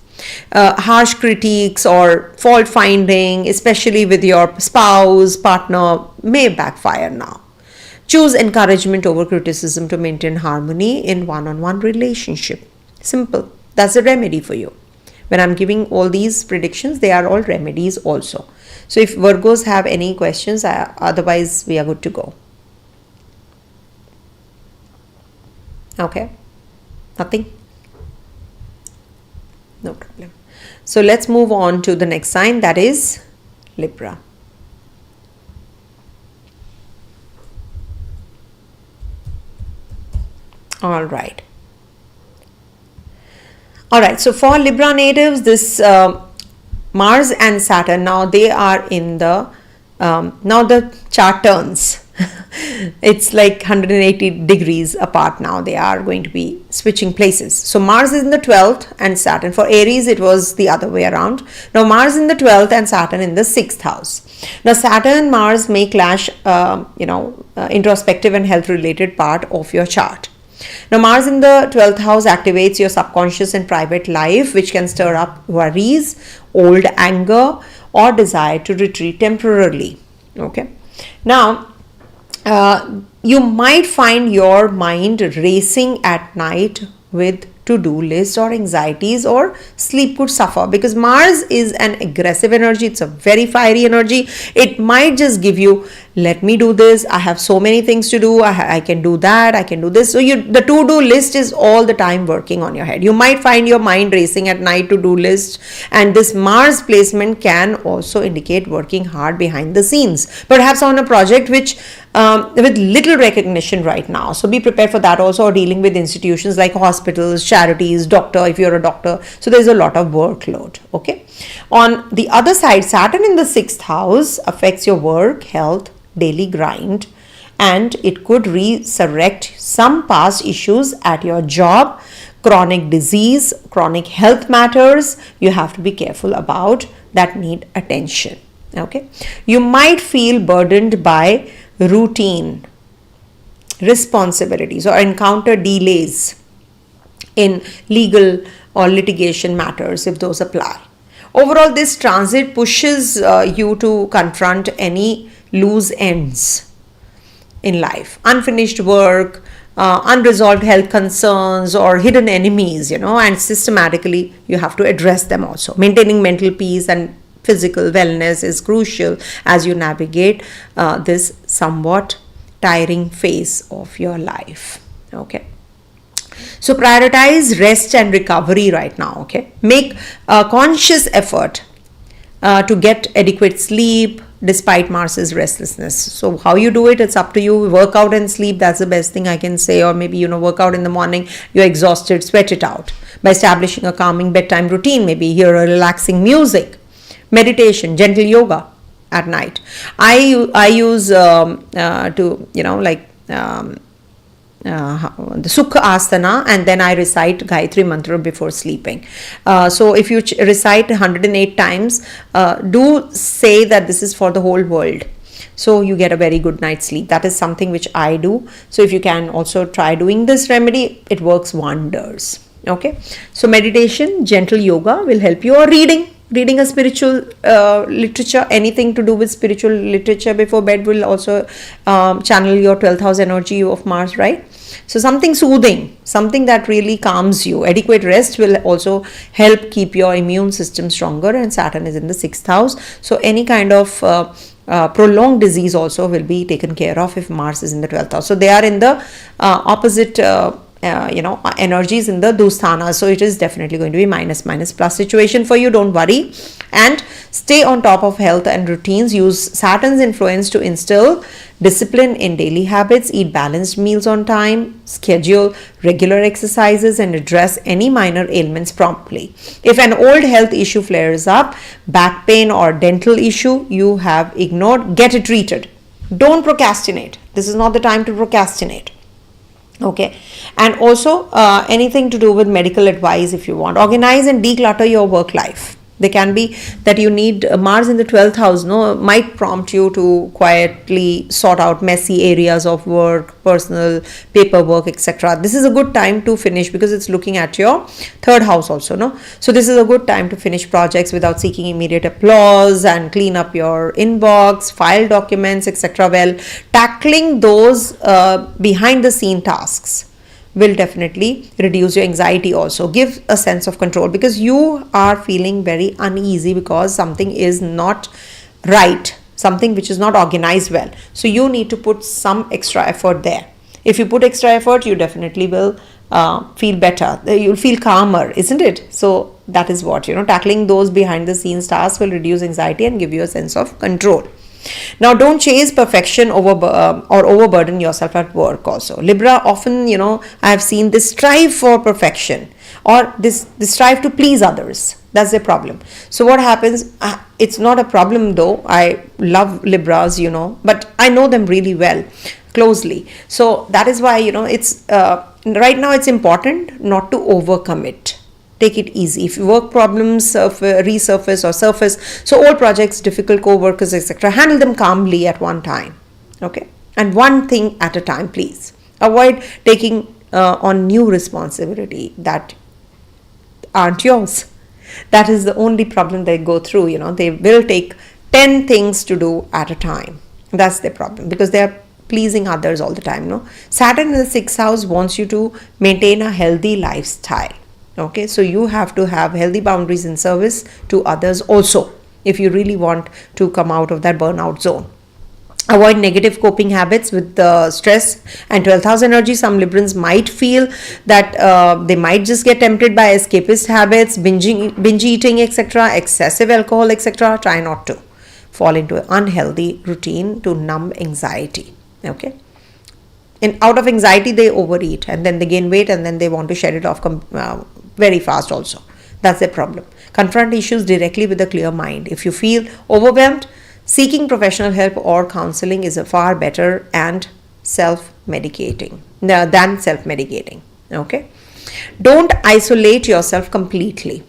Harsh critiques or fault finding, especially with your spouse, partner, may backfire now. Choose encouragement over criticism to maintain harmony in one-on-one relationship. Simple. That's a remedy for you. When I'm giving all these predictions, they are all remedies also. So if Virgos have any questions, otherwise we are good to go. Okay, nothing? No problem. So let's move on to the next sign, that is Libra. All right. So for Libra natives, this Mars and Saturn, now they are in the, now the chart turns. It's like 180 degrees apart now. They are going to be switching places. So Mars is in the 12th and Saturn. For Aries, it was the other way around. Now Mars in the 12th and Saturn in the 6th house. Now Saturn and Mars may clash, introspective and health related part of your chart. Now Mars in the 12th house activates your subconscious and private life, which can stir up worries, old anger, or desire to retreat temporarily. Okay. Now, you might find your mind racing at night with to-do list or anxieties, or sleep could suffer, because Mars is an aggressive energy. It's a very fiery energy. It might just give you, let me do this, I have so many things to do, I can do that, I can do this. So the to-do list is all the time working on your head. You might find your mind racing at night, to-do list. And this Mars placement can also indicate working hard behind the scenes, perhaps on a project which with little recognition right now. So be prepared for that also, or dealing with institutions like hospitals, charities, doctor, if you're a doctor. So there's a lot of workload. Okay. On the other side, Saturn in the 6th house affects your work, health, daily grind, and it could resurrect some past issues at your job, chronic disease, chronic health matters you have to be careful about that need attention. Okay. You might feel burdened by routine responsibilities or encounter delays in legal or litigation matters if those apply. Overall, this transit pushes you to confront any loose ends in life, unfinished work, unresolved health concerns, or hidden enemies, and systematically you have to address them also. Maintaining mental peace and physical wellness is crucial as you navigate this somewhat tiring phase of your life. Okay. So prioritize rest and recovery right now. Okay. Make a conscious effort to get adequate sleep despite Mars's restlessness. So how you do it, it's up to you. Work out and sleep, that's the best thing I can say. Or maybe, work out in the morning, you're exhausted, sweat it out by establishing a calming bedtime routine. Maybe hear a relaxing music, meditation, gentle yoga at night. I use the Sukha Asana, and then I recite Gayatri Mantra before sleeping. So if you recite 108 times, do say that this is for the whole world. So you get a very good night's sleep. That is something which I do. So if you can also try doing this remedy, it works wonders. Okay. So meditation, gentle yoga will help you, or reading a spiritual literature, anything to do with spiritual literature before bed will also channel your 12th house energy of Mars, right? So something soothing, something that really calms you. Adequate rest will also help keep your immune system stronger, and Saturn is in the 6th house. So any kind of prolonged disease also will be taken care of if Mars is in the 12th house. So they are in the opposite energies in the Dusthana. So it is definitely going to be minus plus situation for you. Don't worry, and stay on top of health and routines. Use Saturn's influence to instill discipline in daily habits. Eat balanced meals on time, schedule regular exercises, and address any minor ailments promptly. If an old health issue flares up, back pain or dental issue you have ignored, get it treated. Don't procrastinate. This is not the time to procrastinate. Okay. And also anything to do with medical advice if you want. Organize and declutter your work life. They can be that you need Mars in the 12th house, might prompt you to quietly sort out messy areas of work, personal paperwork, etc. This is a good time to finish because it's looking at your 3rd house also, So this is a good time to finish projects without seeking immediate applause, and clean up your inbox, file documents, etc. Well, tackling those behind the scene tasks will definitely reduce your anxiety also. Give a sense of control, because you are feeling very uneasy because something is not right, something which is not organized well. So you need to put some extra effort there. If you put extra effort, you definitely will feel better. You'll feel calmer, isn't it? So that is what, tackling those behind the scenes tasks will reduce anxiety and give you a sense of control. Now, don't chase perfection or overburden yourself at work also. Libra often, I have seen this strive for perfection, or this strive to please others. That's the problem. So what happens, it's not a problem though. I love Libras, but I know them really well, closely. So that is why, it's right now it's important not to overcommit. Take it easy. If work problems resurface or surface, so all projects, difficult co-workers, etc., handle them calmly at one time. Okay, and one thing at a time, please. Avoid taking on new responsibility that aren't yours. That is the only problem they go through. They will take 10 things to do at a time. That's their problem, because they are pleasing others all the time. No, Saturn in the 6th house wants you to maintain a healthy lifestyle. Okay, so you have to have healthy boundaries in service to others also if you really want to come out of that burnout zone. Avoid negative coping habits with stress and 12th house energy. Some Librans might feel that they might just get tempted by escapist habits, binge eating, etc., excessive alcohol, etc. Try not to fall into an unhealthy routine to numb anxiety. Okay, and out of anxiety they overeat and then they gain weight and then they want to shed it off very fast also. That's the problem. Confront issues directly with a clear mind. If you feel overwhelmed, seeking professional help or counseling is a far better and self-medicating than self-medicating. Okay, don't isolate yourself completely.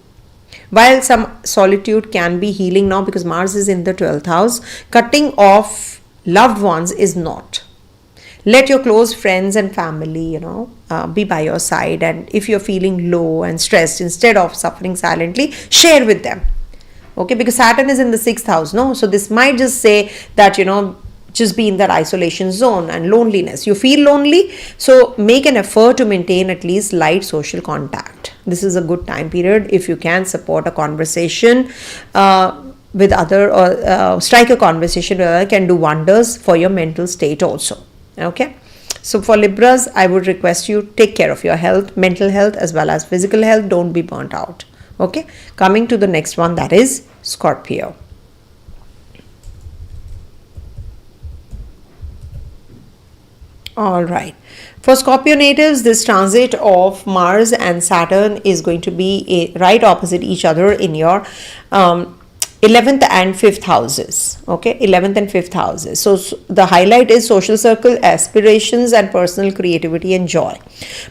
While some solitude can be healing now because Mars is in the 12th house, cutting off loved ones is not. Let your close friends and family, be by your side, and if you're feeling low and stressed, instead of suffering silently, share with them. Okay, because Saturn is in the 6th house, no? So this might just say that, just be in that isolation zone and loneliness. You feel lonely, so make an effort to maintain at least light social contact. This is a good time period if you can support a conversation with other or strike a conversation with other can do wonders for your mental state also. Okay. So for Libras, I would request you take care of your health, mental health as well as physical health. Don't be burnt out. Okay, coming to the next one, that is Scorpio. All right, for Scorpio natives, this transit of Mars and Saturn is going to be right opposite each other in your 11th and 5th houses. Okay, 11th and 5th houses. So the highlight is social circle, aspirations and personal creativity and joy.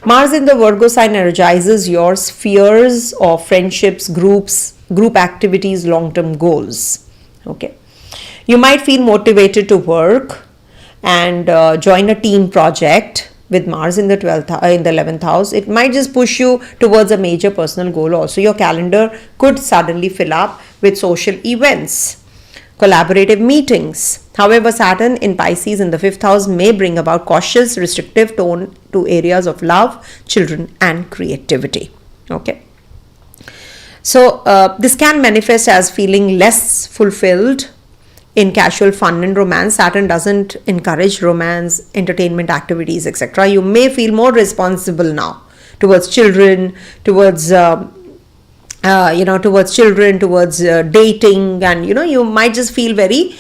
Mars in the Virgo sign energizes your spheres of friendships, group activities, long-term goals. Okay, you might feel motivated to work and join a team project. With Mars in the 11th house, it might just push you towards a major personal goal also. Your calendar could suddenly fill up with social events, collaborative meetings. However, Saturn in Pisces in the 5th house may bring about cautious, restrictive tone to areas of love, children and creativity. Okay. So this can manifest as feeling less fulfilled in casual fun and romance. Saturn doesn't encourage romance, entertainment activities, etc. You may feel more responsible now towards children, towards dating, and you might just feel very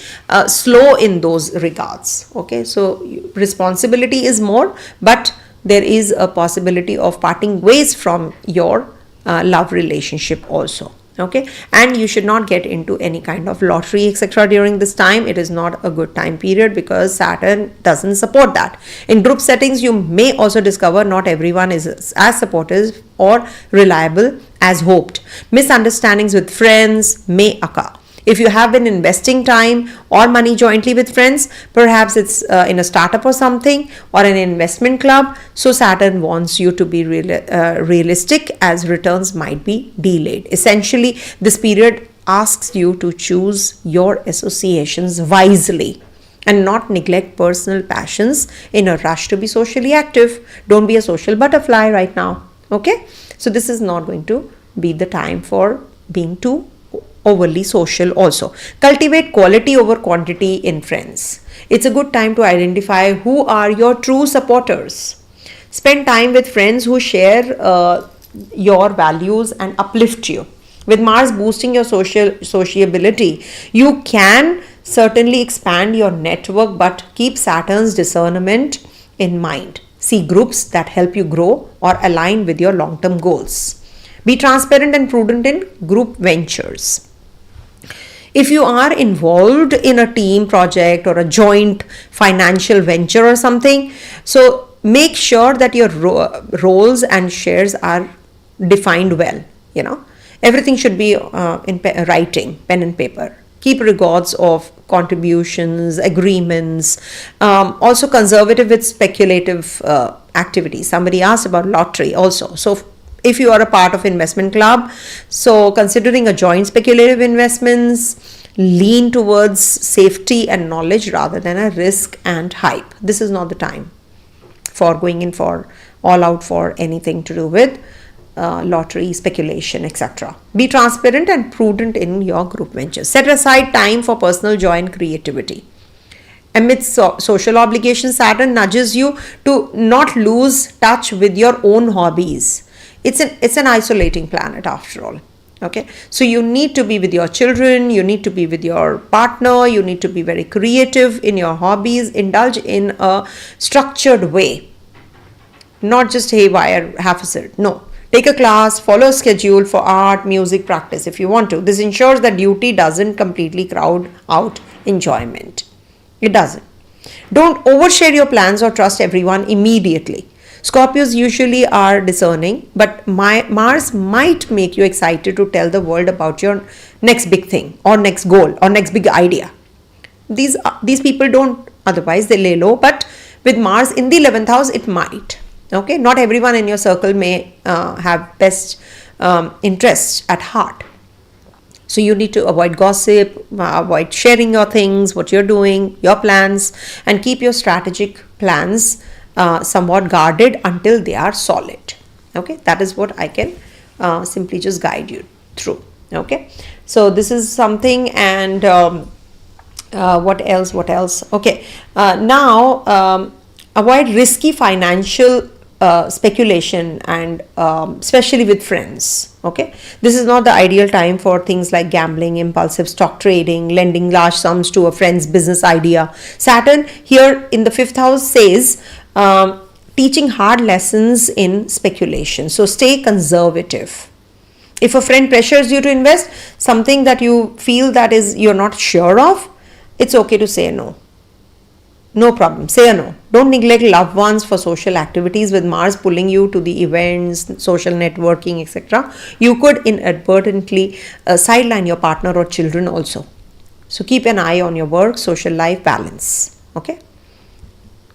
slow in those regards. Okay, so responsibility is more, but there is a possibility of parting ways from your love relationship also. Okay, and you should not get into any kind of lottery, etc. during this time. It is not a good time period because Saturn doesn't support that. In group settings, you may also discover not everyone is as supportive or reliable as hoped. Misunderstandings with friends may occur. If you have been investing time or money jointly with friends, perhaps it's in a startup or something, or an investment club, so Saturn wants you to be realistic as returns might be delayed. Essentially, this period asks you to choose your associations wisely and not neglect personal passions in a rush to be socially active. Don't be a social butterfly right now. Okay, so this is not going to be the time for being too overly social also. Cultivate quality over quantity in friends. It's a good time to identify who are your true supporters. Spend time with friends who share your values and uplift you. With Mars boosting your sociability, you can certainly expand your network, but keep Saturn's discernment in mind. See groups that help you grow or align with your long-term goals. Be transparent and prudent in group ventures. If you are involved in a team project or a joint financial venture or something, so make sure that your roles and shares are defined well. Everything should be in writing, pen and paper. Keep records of contributions, agreements. Also conservative with speculative activities. Somebody asked about lottery also. So if you are a part of investment club, so considering a joint speculative investments, lean towards safety and knowledge rather than a risk and hype. This is not the time for going in for all out for anything to do with lottery, speculation, etc. Be transparent and prudent in your group ventures. Set aside time for personal joy and creativity. Amidst social obligations, Saturn nudges you to not lose touch with your own hobbies. It's an isolating planet after all. Okay, so you need to be with your children, you need to be with your partner, you need to be very creative in your hobbies, indulge in a structured way, not just haywire, haphazard. No, take a class, follow a schedule for art, music, practice if you want to. This ensures that duty doesn't completely crowd out enjoyment. It doesn't. Don't overshare your plans or trust everyone immediately. Scorpios usually are discerning, but Mars might make you excited to tell the world about your next big thing or next goal or next big idea. These people don't, otherwise they lay low, but with Mars in the 11th house, it might. Okay, not everyone in your circle may have best interests at heart. So you need to avoid gossip, avoid sharing your things, what you're doing, your plans, and keep your strategic plans somewhat guarded until they are solid. Okay, that is what I can simply just guide you through. Okay, so this is something. And what else? Okay, now avoid risky financial speculation, and especially with friends. Okay, this is not the ideal time for things like gambling, impulsive stock trading, lending large sums to a friend's business idea. Saturn here in the 5th house says teaching hard lessons in speculation. So stay conservative. If a friend pressures you to invest something that you feel that is you're not sure of, it's okay to say no. No problem. Say a no. Don't neglect loved ones for social activities. With Mars pulling you to the events, social networking, etc., you could inadvertently sideline your partner or children also. So keep an eye on your work, social life balance. Okay?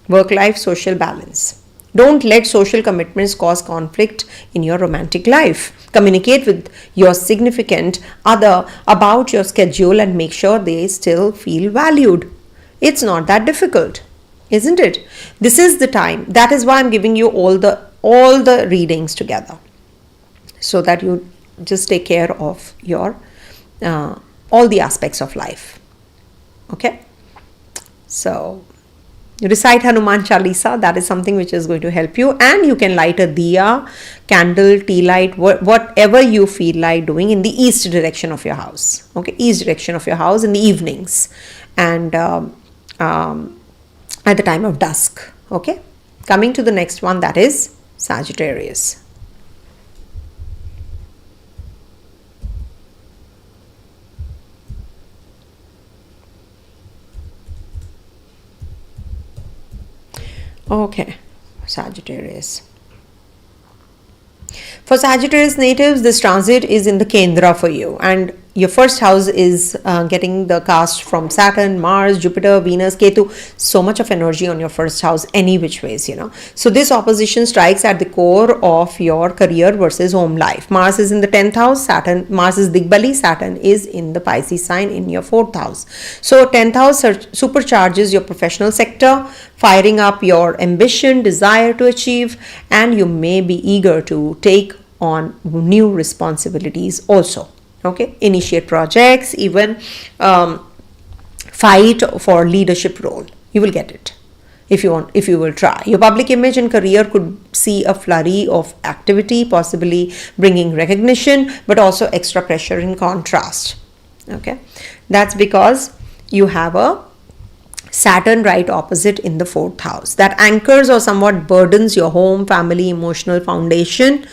Work life, social balance. Don't let social commitments cause conflict in your romantic life. Communicate with your significant other about your schedule and make sure they still feel valued. It's not that difficult, isn't it? This is the time. That is why I'm giving you all the readings together, so that you just take care of your all the aspects of life. Okay, so recite Hanuman Chalisa. That is something which is going to help you, and you can light a diya, candle, tea light, whatever you feel like doing in the east direction of your house. Okay, east direction of your house in the evenings, and at the time of dusk. Okay, coming to the next one, that is Sagittarius. Okay, Sagittarius. For Sagittarius natives, this transit is in the Kendra for you, and your first house is getting the cast from Saturn, Mars, Jupiter, Venus, Ketu. So much of energy on your first house, any which ways, So this opposition strikes at the core of your career versus home life. Mars is in the 10th house, Mars is Digbali, Saturn is in the Pisces sign in your 4th house. So 10th house supercharges your professional sector, firing up your ambition, desire to achieve, and you may be eager to take on new responsibilities also. Okay, initiate projects, even fight for leadership role. You will get it if you will try. Your public image and career could see a flurry of activity, possibly bringing recognition, but also extra pressure in contrast. Okay, that's because you have a Saturn right opposite in the 4th house that anchors or somewhat burdens your home, family, emotional foundation,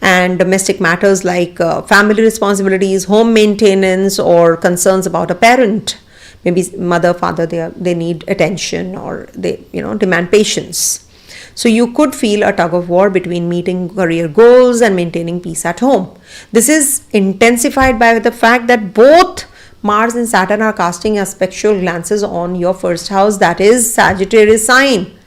and domestic matters like family responsibilities, home maintenance, or concerns about a parent. Maybe mother, father, they need attention, or they demand patience. So you could feel a tug of war between meeting career goals and maintaining peace at home. This is intensified by the fact that both Mars and Saturn are casting aspectual glances on your first house, that is Sagittarius sign.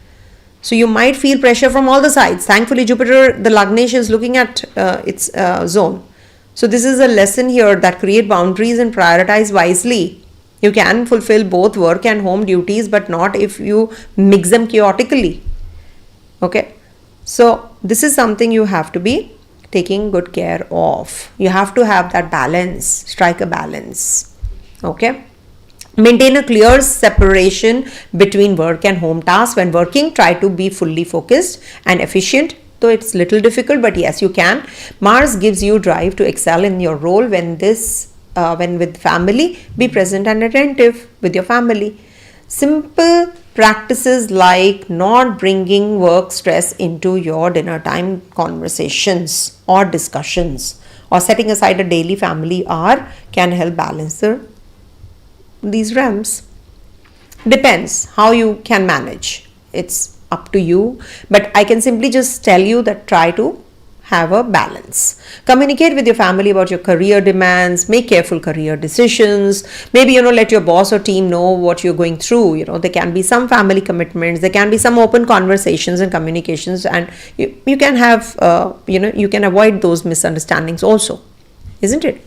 So you might feel pressure from all the sides. Thankfully, Jupiter, the Lagnesh, is looking at its zone. So this is a lesson here that create boundaries and prioritize wisely. You can fulfill both work and home duties, but not if you mix them chaotically. Okay, so this is something you have to be taking good care of. You have to have that balance, strike a balance. Okay, maintain a clear separation between work and home tasks. When working, try to be fully focused and efficient, though it's little difficult, but yes, you can. Mars gives you drive to excel in your role. When with family, be present and attentive with your family. Simple practices like not bringing work stress into your dinner time conversations or discussions, or setting aside a daily family hour can help balance these realms. Depends how you can manage. It's up to you, but I can simply just tell you that try to have a balance. Communicate with your family about your career demands, make careful career decisions. Maybe, let your boss or team know what you're going through. There can be some family commitments, there can be some open conversations and communications, and you can have, you can avoid those misunderstandings also, isn't it?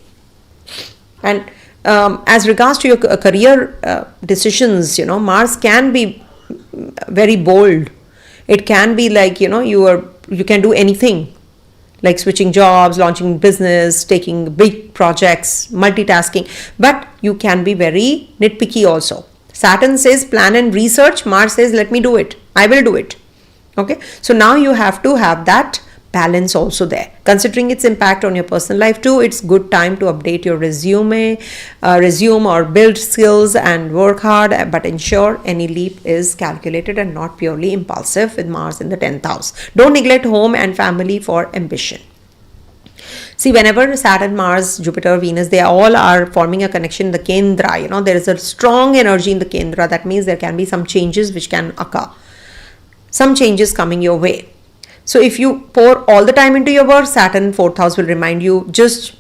And as regards to your career decisions, Mars can be very bold. It can be like, you can do anything, like switching jobs, launching business, taking big projects, multitasking, but you can be very nitpicky also. Saturn says plan and research, Mars says let me do it, I will do it. Okay, so now you have to have that balance also there. Considering its impact on your personal life too, it's good time to update your resume or build skills and work hard, but ensure any leap is calculated and not purely impulsive with Mars in the 10th house. Don't neglect home and family for ambition. See, whenever Saturn, Mars, Jupiter, Venus, they all are forming a connection in the Kendra, there is a strong energy in the Kendra. That means there can be some changes which can occur. Some changes coming your way. So if you pour all the time into your work, Saturn 4th house will remind you just,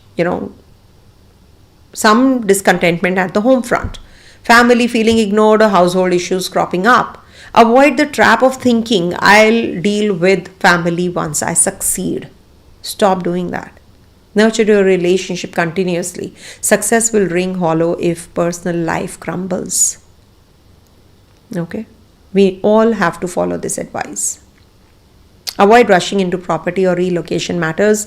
some discontentment at the home front. Family feeling ignored or household issues cropping up. Avoid the trap of thinking, I'll deal with family once I succeed. Stop doing that. Nurture your relationship continuously. Success will ring hollow if personal life crumbles. Okay? We all have to follow this advice. Avoid rushing into property or relocation matters,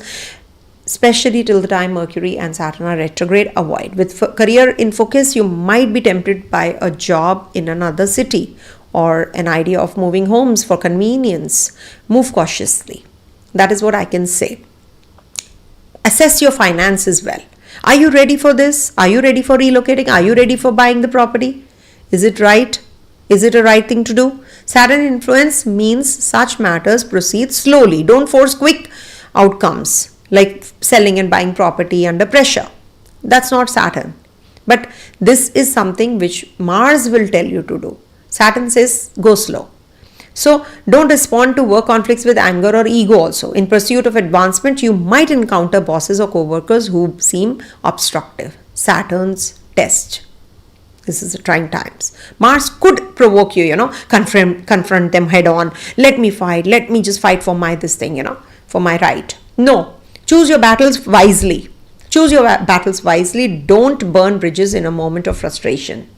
especially till the time Mercury and Saturn are retrograde. Avoid. With career in focus, you might be tempted by a job in another city or an idea of moving homes for convenience. Move cautiously. That is what I can say. Assess your finances well. Are you ready for this? Are you ready for relocating? Are you ready for buying the property? Is it right? Is it a right thing to do? Saturn influence means such matters proceed slowly. Don't force quick outcomes like selling and buying property under pressure. That's not Saturn. But this is something which Mars will tell you to do. Saturn says go slow. So don't respond to work conflicts with anger or ego also. In pursuit of advancement, you might encounter bosses or co-workers who seem obstructive. Saturn's test. This is the trying times. Mars could provoke you, confront them head on. Let me fight. Let me just fight for for my right. No. Choose your battles wisely. Choose your battles wisely. Don't burn bridges in a moment of frustration.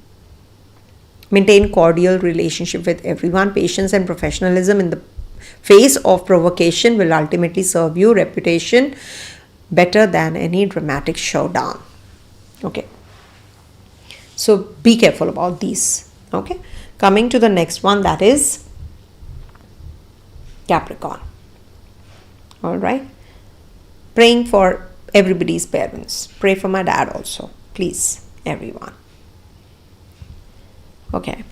Maintain cordial relationship with everyone. Patience and professionalism in the face of provocation will ultimately serve your reputation better than any dramatic showdown. Okay. So be careful about these. Okay. Coming to the next one, that is Capricorn. All right. Praying for everybody's parents. Pray for my dad also. Please, everyone. Okay.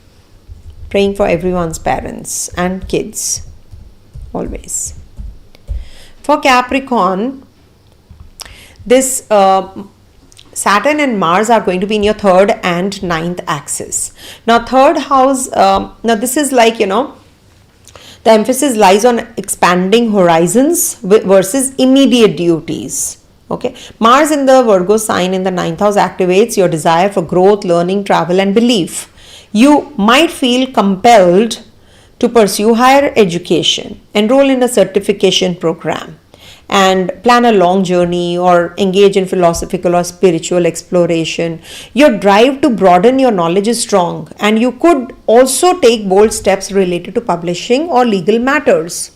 Praying for everyone's parents and kids. Always. For Capricorn, this Saturn and Mars are going to be in your 3rd and 9th axis. Now 3rd house, now this is like, the emphasis lies on expanding horizons versus immediate duties. Okay. Mars in the Virgo sign in the 9th house activates your desire for growth, learning, travel and belief. You might feel compelled to pursue higher education, enroll in a certification program, and plan a long journey or engage in philosophical or spiritual exploration. Your drive to broaden your knowledge is strong, and you could also take bold steps related to publishing or legal matters.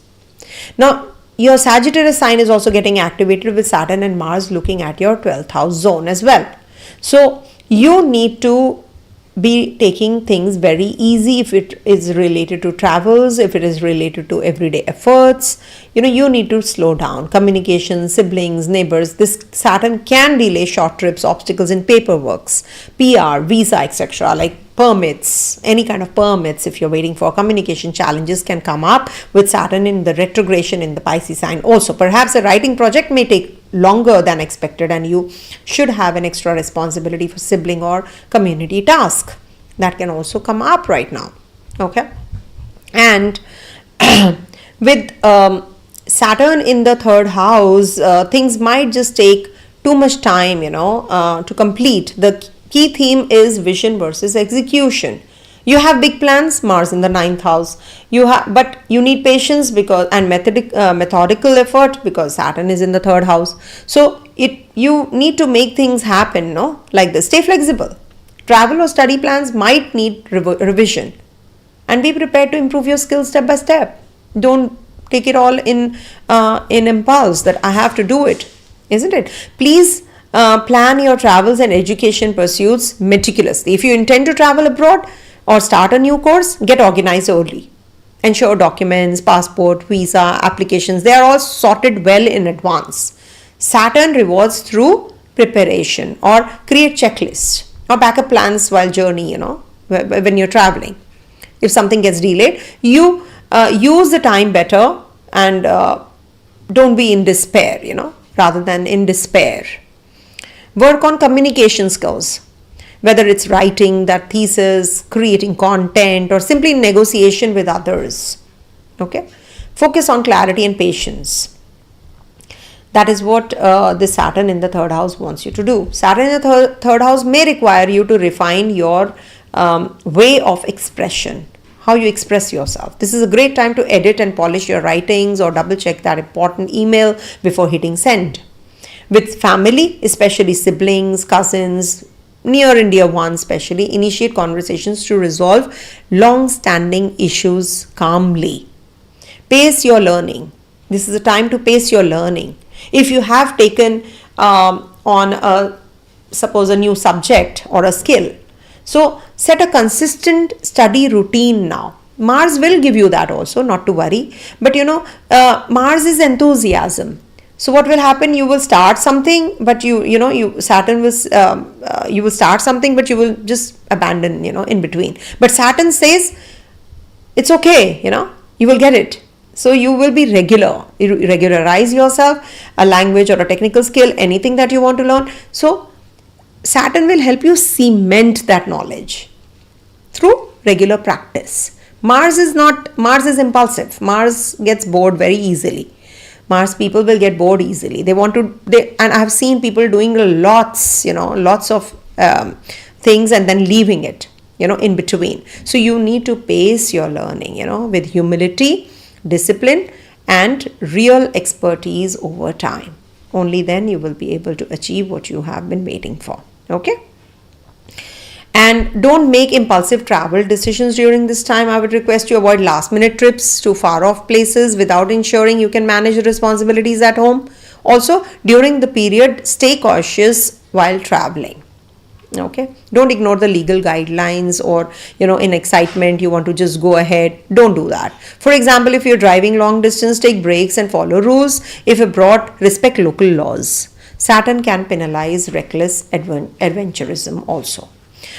Now, your Sagittarius sign is also getting activated with Saturn and Mars looking at your 12th house zone as well. So, you need to be taking things very easy if it is related to travels, if it is related to everyday efforts. You need to slow down. Communication, siblings, neighbors. This Saturn can delay short trips, obstacles in paperworks, PR, visa, etc. like permits, any kind of permits. If you're waiting for communication, challenges can come up with Saturn in the retrogression in the Pisces sign. Also, perhaps a writing project may take longer than expected, and you should have an extra responsibility for sibling or community task. That can also come up right now. Okay, and with Saturn in the third house, things might just take too much time, to complete. The key theme is vision versus execution. You have big plans, Mars in the ninth house. But you need patience and methodical effort because Saturn is in the third house. So you need to make things happen, like this. Stay flexible. Travel or study plans might need revision, and be prepared to improve your skills step by step. Don't take it all in impulse that I have to do it, isn't it? Please plan your travels and education pursuits meticulously. If you intend to travel abroad or start a new course, get organized early. Ensure documents, passport, visa, applications, they are all sorted well in advance. Saturn rewards through preparation, or create checklists or backup plans while journey, when you're traveling. If something gets delayed, you use the time better and don't be in despair, rather than in despair. Work on communication skills, whether it's writing that thesis, creating content, or simply negotiation with others. Okay, focus on clarity and patience. That is what the Saturn in the third house wants you to do. Saturn in the third house may require you to refine your way of expression, how you express yourself. This is a great time to edit and polish your writings or double check that important email before hitting send. With family, especially siblings, cousins, near and dear ones especially, initiate conversations to resolve long-standing issues calmly. Pace your learning. This is a time to pace your learning. If you have taken on suppose a new subject or a skill, so set a consistent study routine now. Mars will give you that also, not to worry. But Mars is enthusiasm. So what will happen? You will start something, but Saturn will you will start something, but you will just abandon, in between. But Saturn says it's okay, you will get it. So you will be regularize yourself, a language or a technical skill, anything that you want to learn. So Saturn will help you cement that knowledge through regular practice. Mars is impulsive. Mars gets bored very easily. Mars people will get bored easily. And I have seen people doing lots of things and then leaving it, in between. So you need to pace your learning, with humility, discipline, and real expertise over time. Only then you will be able to achieve what you have been waiting for. Okay? And don't make impulsive travel decisions during this time. I would request you avoid last minute trips to far off places without ensuring you can manage the responsibilities at home. Also, during the period, stay cautious while traveling. Okay, don't ignore the legal guidelines, or in excitement you want to just go ahead. Don't do that. For example, if you're driving long distance, take breaks and follow rules. If abroad, respect local laws. Saturn can penalize reckless adventurism also.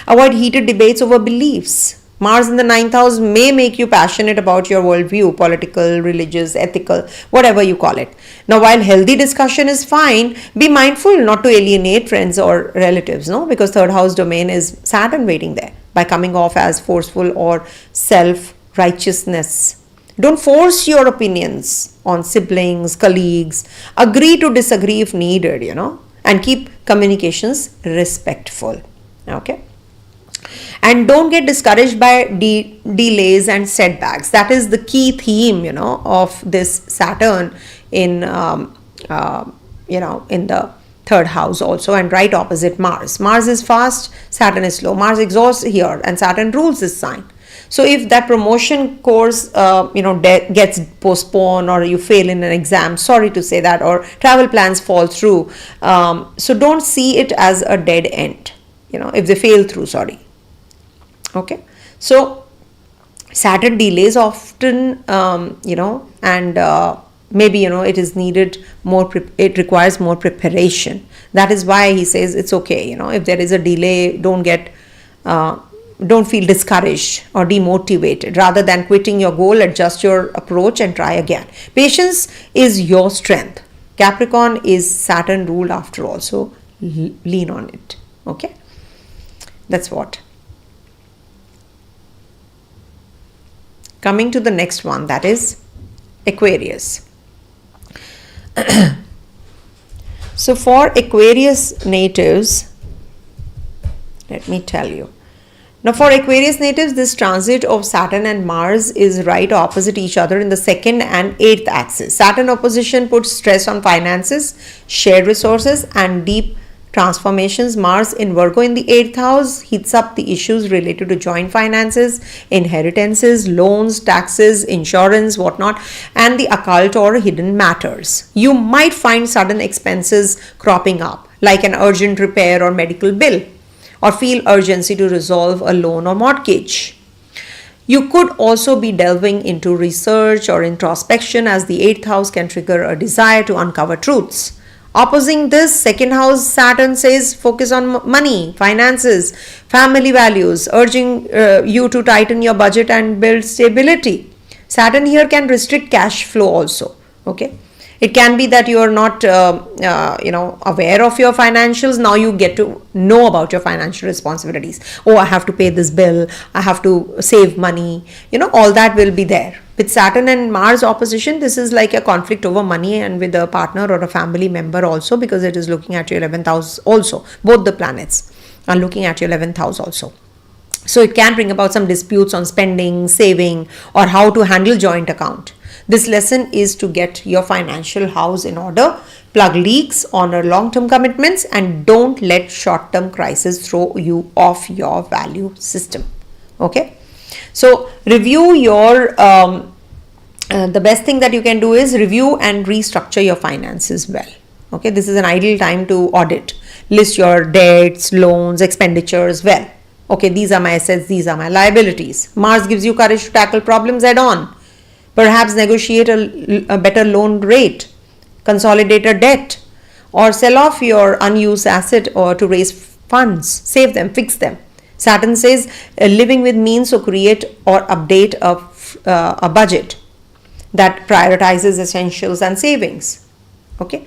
Avoid heated debates over beliefs. Mars in the ninth house may make you passionate about your worldview, political, religious, ethical, whatever you call it. Now, while healthy discussion is fine, be mindful not to alienate friends or relatives, because third house domain is Saturn waiting there, by coming off as forceful or self-righteousness. Don't force your opinions on siblings, colleagues. Agree to disagree if needed, and keep communications respectful. Okay. And don't get discouraged by delays and setbacks. That is the key theme, of this Saturn in in the third house also, and right opposite Mars. Mars is fast, Saturn is slow. Mars exhausts here and Saturn rules this sign. So if that promotion course gets postponed, or you fail in an exam, sorry to say that, or travel plans fall through, so don't see it as a dead end, if they fail through, sorry. Okay, so Saturn delays often, and maybe it is needed more, it requires more preparation. That is why he says it's okay, if there is a delay, don't feel discouraged or demotivated. Rather than quitting your goal, adjust your approach and try again. Patience is your strength. Capricorn is Saturn ruled after all, so lean on it. Okay, that's what. Coming to the next one, that is Aquarius. So for Aquarius natives, let me tell you. Now for Aquarius natives, this transit of Saturn and Mars is right opposite each other in the 2nd and 8th axis. Saturn opposition puts stress on finances, shared resources and deep transformations. Mars in Virgo in the 8th house heats up the issues related to joint finances, inheritances, loans, taxes, insurance, whatnot, and the occult or hidden matters. You might find sudden expenses cropping up, like an urgent repair or medical bill, or feel urgency to resolve a loan or mortgage. You could also be delving into research or introspection, as the 8th house can trigger a desire to uncover truths. Opposing this, 2nd house Saturn says focus on money, finances, family values, urging you to tighten your budget and build stability. Saturn here can restrict cash flow also. Okay. It can be that you are not, aware of your financials. Now you get to know about your financial responsibilities. Oh, I have to pay this bill. I have to save money. All that will be there. With Saturn and Mars opposition, this is like a conflict over money, and with a partner or a family member also, because it is looking at your 11th house also. Both the planets are looking at your 11th house also. So it can bring about some disputes on spending, saving, or how to handle joint account. This lesson is to get your financial house in order, plug leaks, honor long-term commitments, and don't let short-term crises throw you off your value system. Okay, so review your the best thing that you can do is review and restructure your finances well. Okay, this is an ideal time to audit, list your debts, loans, expenditures well. Okay, these are my assets, these are my liabilities. Mars gives you courage to tackle problems head on. Perhaps negotiate a better loan rate, consolidate a debt, or sell off your unused asset or to raise funds, save them, fix them. Saturn says living with means, so create or update a budget that prioritizes essentials and savings. Okay,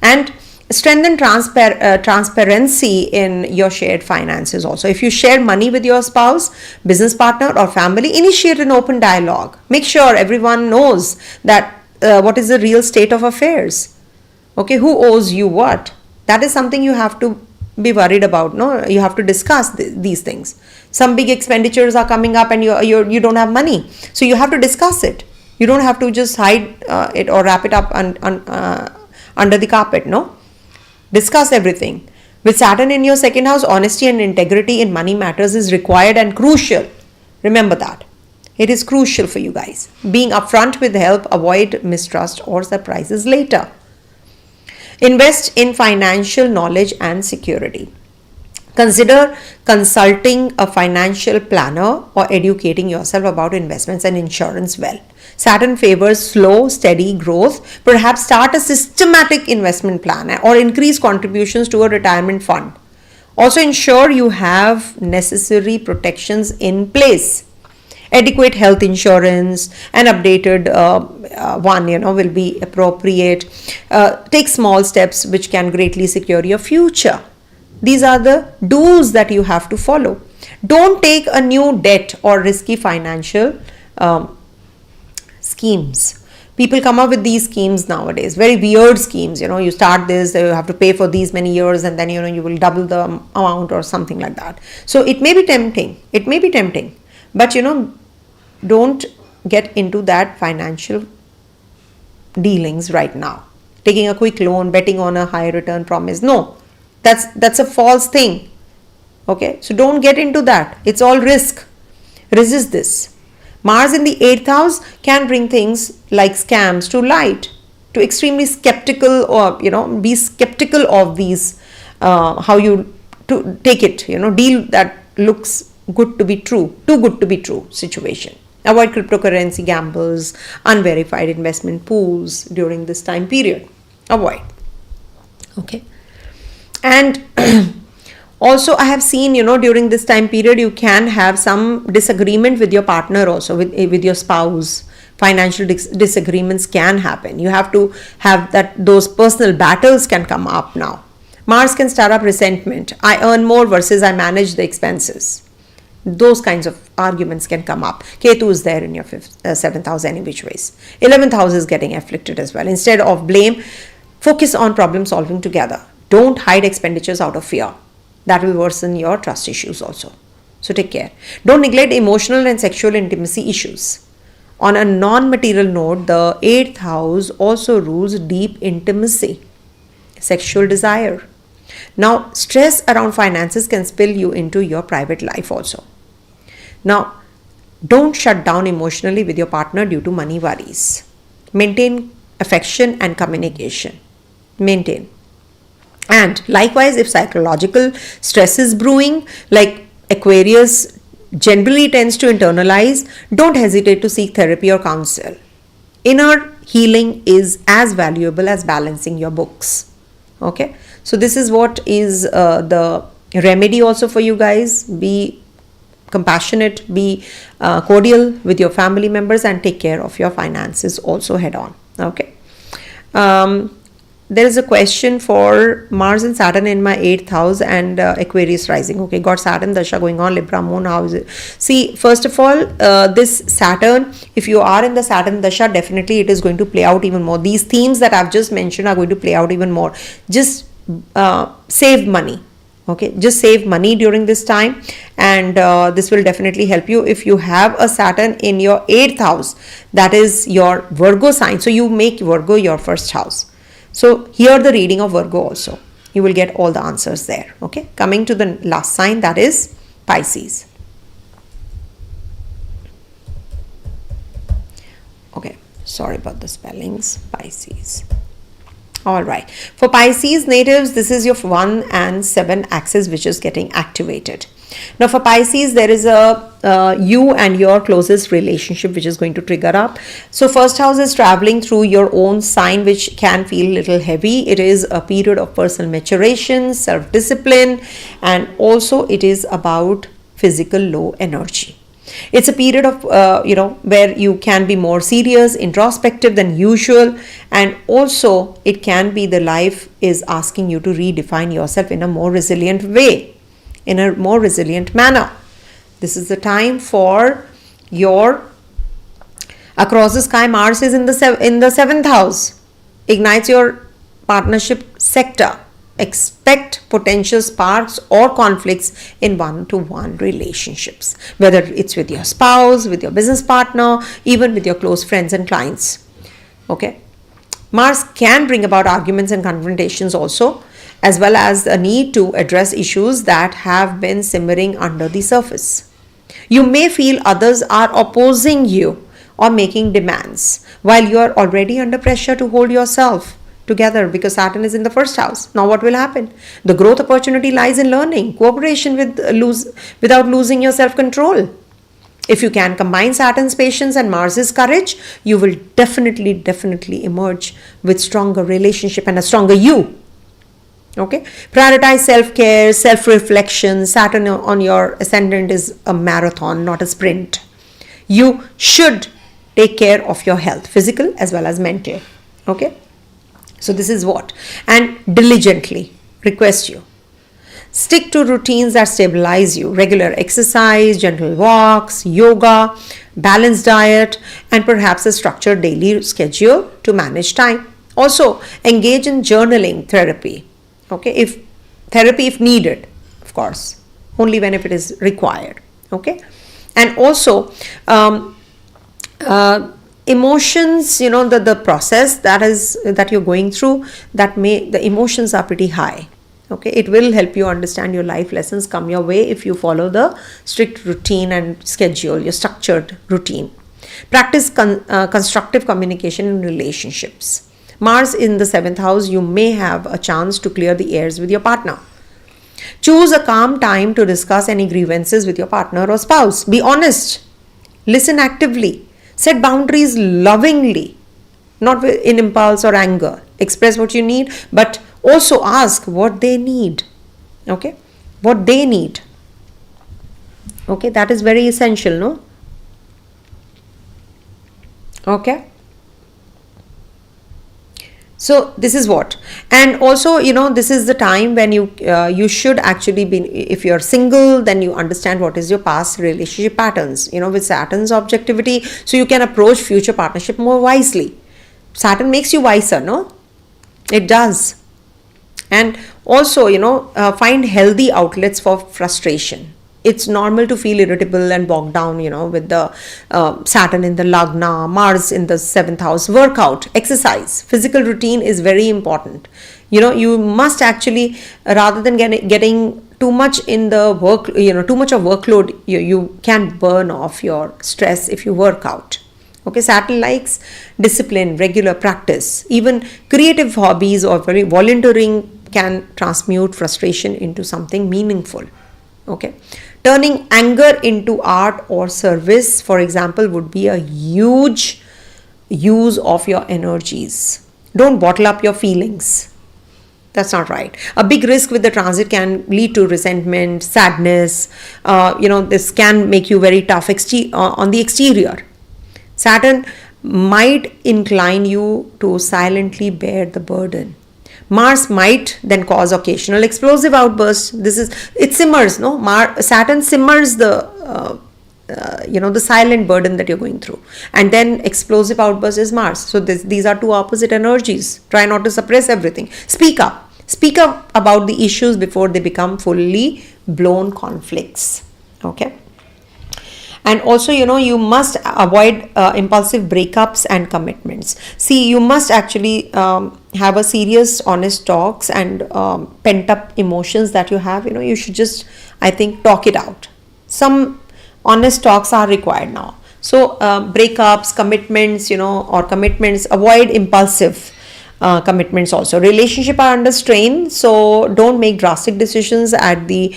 and strengthen transparency in your shared finances also. If you share money with your spouse, business partner, or family, initiate an open dialogue. Make sure everyone knows that what is the real state of affairs. Okay, who owes you what? That is something you have to be worried about. No, you have to discuss these things. Some big expenditures are coming up and you don't have money, so you have to discuss it. You don't have to just hide it or wrap it up under the carpet. No. Discuss everything. With Saturn in your 2nd house, honesty and integrity in money matters is required and crucial. Remember that. It is crucial for you guys. Being upfront with help, avoid mistrust or surprises later. Invest in financial knowledge and security. Consider consulting a financial planner or educating yourself about investments and insurance well. Saturn favors slow, steady growth. Perhaps start a systematic investment plan or increase contributions to a retirement fund. Also ensure you have necessary protections in place. Adequate health insurance, an updated one, will be appropriate. Take small steps which can greatly secure your future. These are the do's that you have to follow. Don't take a new debt or risky financial schemes. People come up with these schemes nowadays, very weird schemes. You start this, you have to pay for these many years, and then you will double the amount or something like that. So it may be tempting. But don't get into that financial dealings right now. taking a quick loan, betting on a high return promise. No, that's a false thing. Okay, so don't get into that. It's all risk. Resist this. Mars in the 8th house can bring things like scams to light, to extremely skeptical, or be skeptical of these, how you to take it, deal that looks good to be true, too good to be true situation. Avoid cryptocurrency gambles, unverified investment pools during this time period. Avoid. Okay. And also, I have seen, during this time period, you can have some disagreement with your partner also, with your spouse. Financial disagreements can happen. You have to have those personal battles can come up now. Mars can stir up resentment. I earn more versus I manage the expenses. Those kinds of arguments can come up. Ketu is there in your 7th house any which ways. 11th house is getting afflicted as well. Instead of blame, focus on problem solving together. Don't hide expenditures out of fear. That will worsen your trust issues also. So take care. Don't neglect emotional and sexual intimacy issues. On a non-material note, the 8th house also rules deep intimacy, sexual desire. Now, stress around finances can spill you into your private life also. Now, don't shut down emotionally with your partner due to money worries. Maintain affection and communication. Maintain. And likewise, if psychological stress is brewing, like Aquarius generally tends to internalize, don't hesitate to seek therapy or counsel. Inner healing is as valuable as balancing your books. Okay, so this is what is the remedy also for you guys. Be compassionate, be cordial with your family members, and take care of your finances also head on. Okay. There is a question for Mars and Saturn in my 8th house and Aquarius rising. Okay, got Saturn Dasha going on, Libra moon, how is it? See, first of all, this Saturn, if you are in the Saturn Dasha, definitely it is going to play out even more. These themes that I've just mentioned are going to play out even more. Just save money. Okay, just save money during this time, and this will definitely help you. If you have a Saturn in your 8th house, that is your Virgo sign. So you make Virgo your first house. So hear the reading of Virgo also. You will get all the answers there. Okay. Coming to the last sign, that is Pisces. Okay. Sorry about the spellings. Pisces. All right. For Pisces natives, this is your 1 and 7 axis which is getting activated. Now for Pisces, there is a you and your closest relationship which is going to trigger up. So first house is traveling through your own sign, which can feel a little heavy. It is a period of personal maturation, self-discipline, and also it is about physical low energy. It's a period of, where you can be more serious, introspective than usual. And also it can be the life is asking you to redefine yourself in a more resilient way, in a more resilient manner. This is the time for your across the sky. Mars is in the 7th house. Ignites your partnership sector. Expect potential sparks or conflicts in one-to-one relationships, whether it's with your spouse, with your business partner, even with your close friends and clients. Okay. Mars can bring about arguments and confrontations also, as well as a need to address issues that have been simmering under the surface. You may feel others are opposing you or making demands while you are already under pressure to hold yourself together because Saturn is in the first house. Now what will happen? The growth opportunity lies in learning, cooperation without losing your self-control. If you can combine Saturn's patience and Mars's courage, you will definitely emerge with stronger relationship and a stronger you. Okay. Prioritize self-care, self-reflection. Saturn on your ascendant is a marathon, not a sprint. You should take care of your health, physical as well as mental. Okay. So this is what, and diligently request you. Stick to routines that stabilize you. Regular exercise, gentle walks, yoga, balanced diet, and perhaps a structured daily schedule to manage time. Also, engage in journaling therapy. Okay, if needed, of course, only when if it is required. Okay, and also emotions, the process that you're going through, the emotions are pretty high. Okay, it will help you understand your life lessons come your way if you follow the strict routine and schedule, your structured routine. Practice constructive communication in relationships. Mars in the 7th house, you may have a chance to clear the airs with your partner. Choose a calm time to discuss any grievances with your partner or spouse. Be honest. Listen actively. Set boundaries lovingly, not in impulse or anger. Express what you need, but also ask what they need. Okay? What they need. Okay? That is very essential, no? Okay? So this is what, and also this is the time when you should actually be, if you're single, then you understand what is your past relationship patterns, with Saturn's objectivity, so you can approach future partnership more wisely. Saturn makes you wiser, no? It does. And also find healthy outlets for frustration. It's normal to feel irritable and bogged down, with the Saturn in the Lagna, Mars in the 7th house. Workout, exercise, physical routine is very important. You must actually, rather than getting too much in the work, too much of workload, you can burn off your stress if you work out. Okay, Saturn likes discipline, regular practice. Even creative hobbies or very volunteering can transmute frustration into something meaningful. Okay, turning anger into art or service, for example, would be a huge use of your energies. Don't bottle up your feelings. That's not right. A big risk with the transit can lead to resentment, sadness. This can make you very tough on the exterior. Saturn might incline you to silently bear the burden. Mars might then cause occasional explosive outbursts. It simmers, no? Saturn simmers the silent burden that you're going through. And then explosive outburst is Mars. So these are two opposite energies. Try not to suppress everything. Speak up. Speak up about the issues before they become fully blown conflicts. Okay. And also, you must avoid impulsive breakups and commitments. See, you must actually have a serious, honest talks and pent up emotions that you have. You should just, I think, talk it out. Some honest talks are required now. So breakups, commitments, or commitments, avoid impulsive commitments also. Relationship are under strain, so don't make drastic decisions at the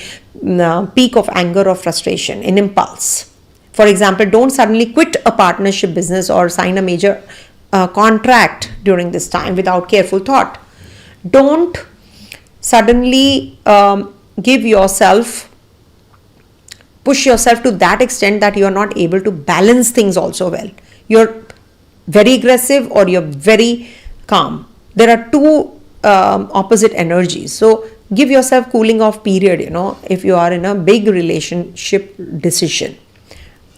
peak of anger or frustration in impulse. For example, don't suddenly quit a partnership business or sign a major contract during this time without careful thought. Don't suddenly push yourself to that extent that you are not able to balance things also well. You're very aggressive or you're very calm. There are two opposite energies. So give yourself cooling off period, if you are in a big relationship decision.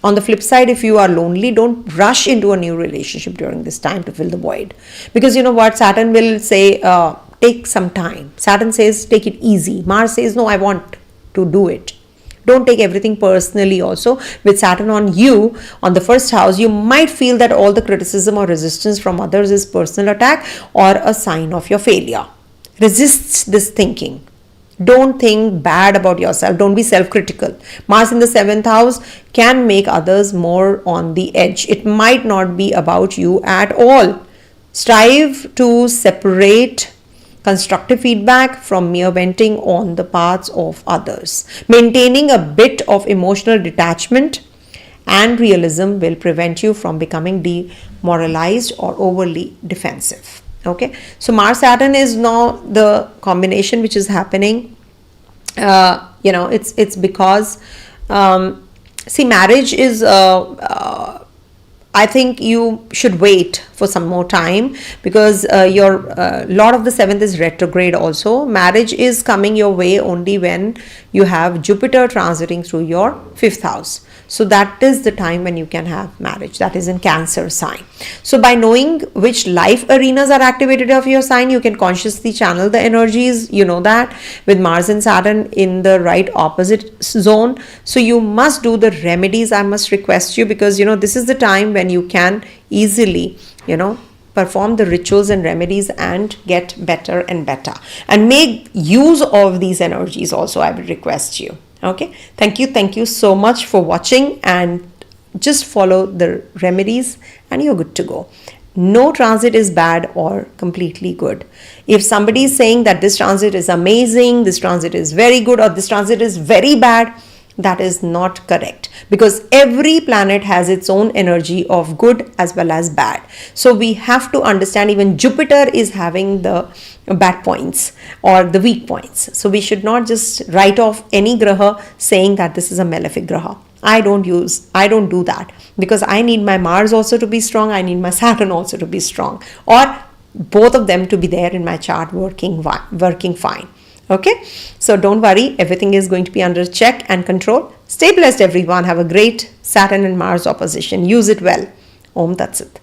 On the flip side, if you are lonely, don't rush into a new relationship during this time to fill the void. Because what Saturn will say, take some time. Saturn says, take it easy. Mars says, no, I want to do it. Don't take everything personally also. With Saturn on you, on the first house, you might feel that all the criticism or resistance from others is personal attack or a sign of your failure. Resist this thinking. Don't think bad about yourself. Don't be self-critical. Mars in the 7th house can make others more on the edge. It might not be about you at all. Strive to separate constructive feedback from mere venting on the parts of others. Maintaining a bit of emotional detachment and realism will prevent you from becoming demoralized or overly defensive. Okay, so Mars Saturn is now the combination which is happening. It's because marriage is I think you should wait for some more time, because your Lord of the 7th is retrograde also. Marriage is coming your way only when you have Jupiter transiting through your 5th house. So that is the time when you can have marriage. That is in Cancer sign. So by knowing which life arenas are activated of your sign, you can consciously channel the energies. You know that with Mars and Saturn in the right opposite zone. So you must do the remedies. I must request you, because this is the time when you can easily perform the rituals and remedies and get better and better, and make use of these energies also. I would request you. Okay, thank you so much for watching, and just follow the remedies and you're good to go. No transit is bad or completely good. If somebody is saying that this transit is amazing, this transit is very good, or this transit is very bad, that is not correct, because every planet has its own energy of good as well as bad. So we have to understand even Jupiter is having the bad points or the weak points. So we should not just write off any graha saying that this is a malefic graha. I don't do that, because I need my Mars also to be strong. I need my Saturn also to be strong, or both of them to be there in my chart working fine. Okay, so don't worry, everything is going to be under check and control. Stay blessed, everyone. Have a great Saturn and Mars opposition. Use it well. Om Tat Sat.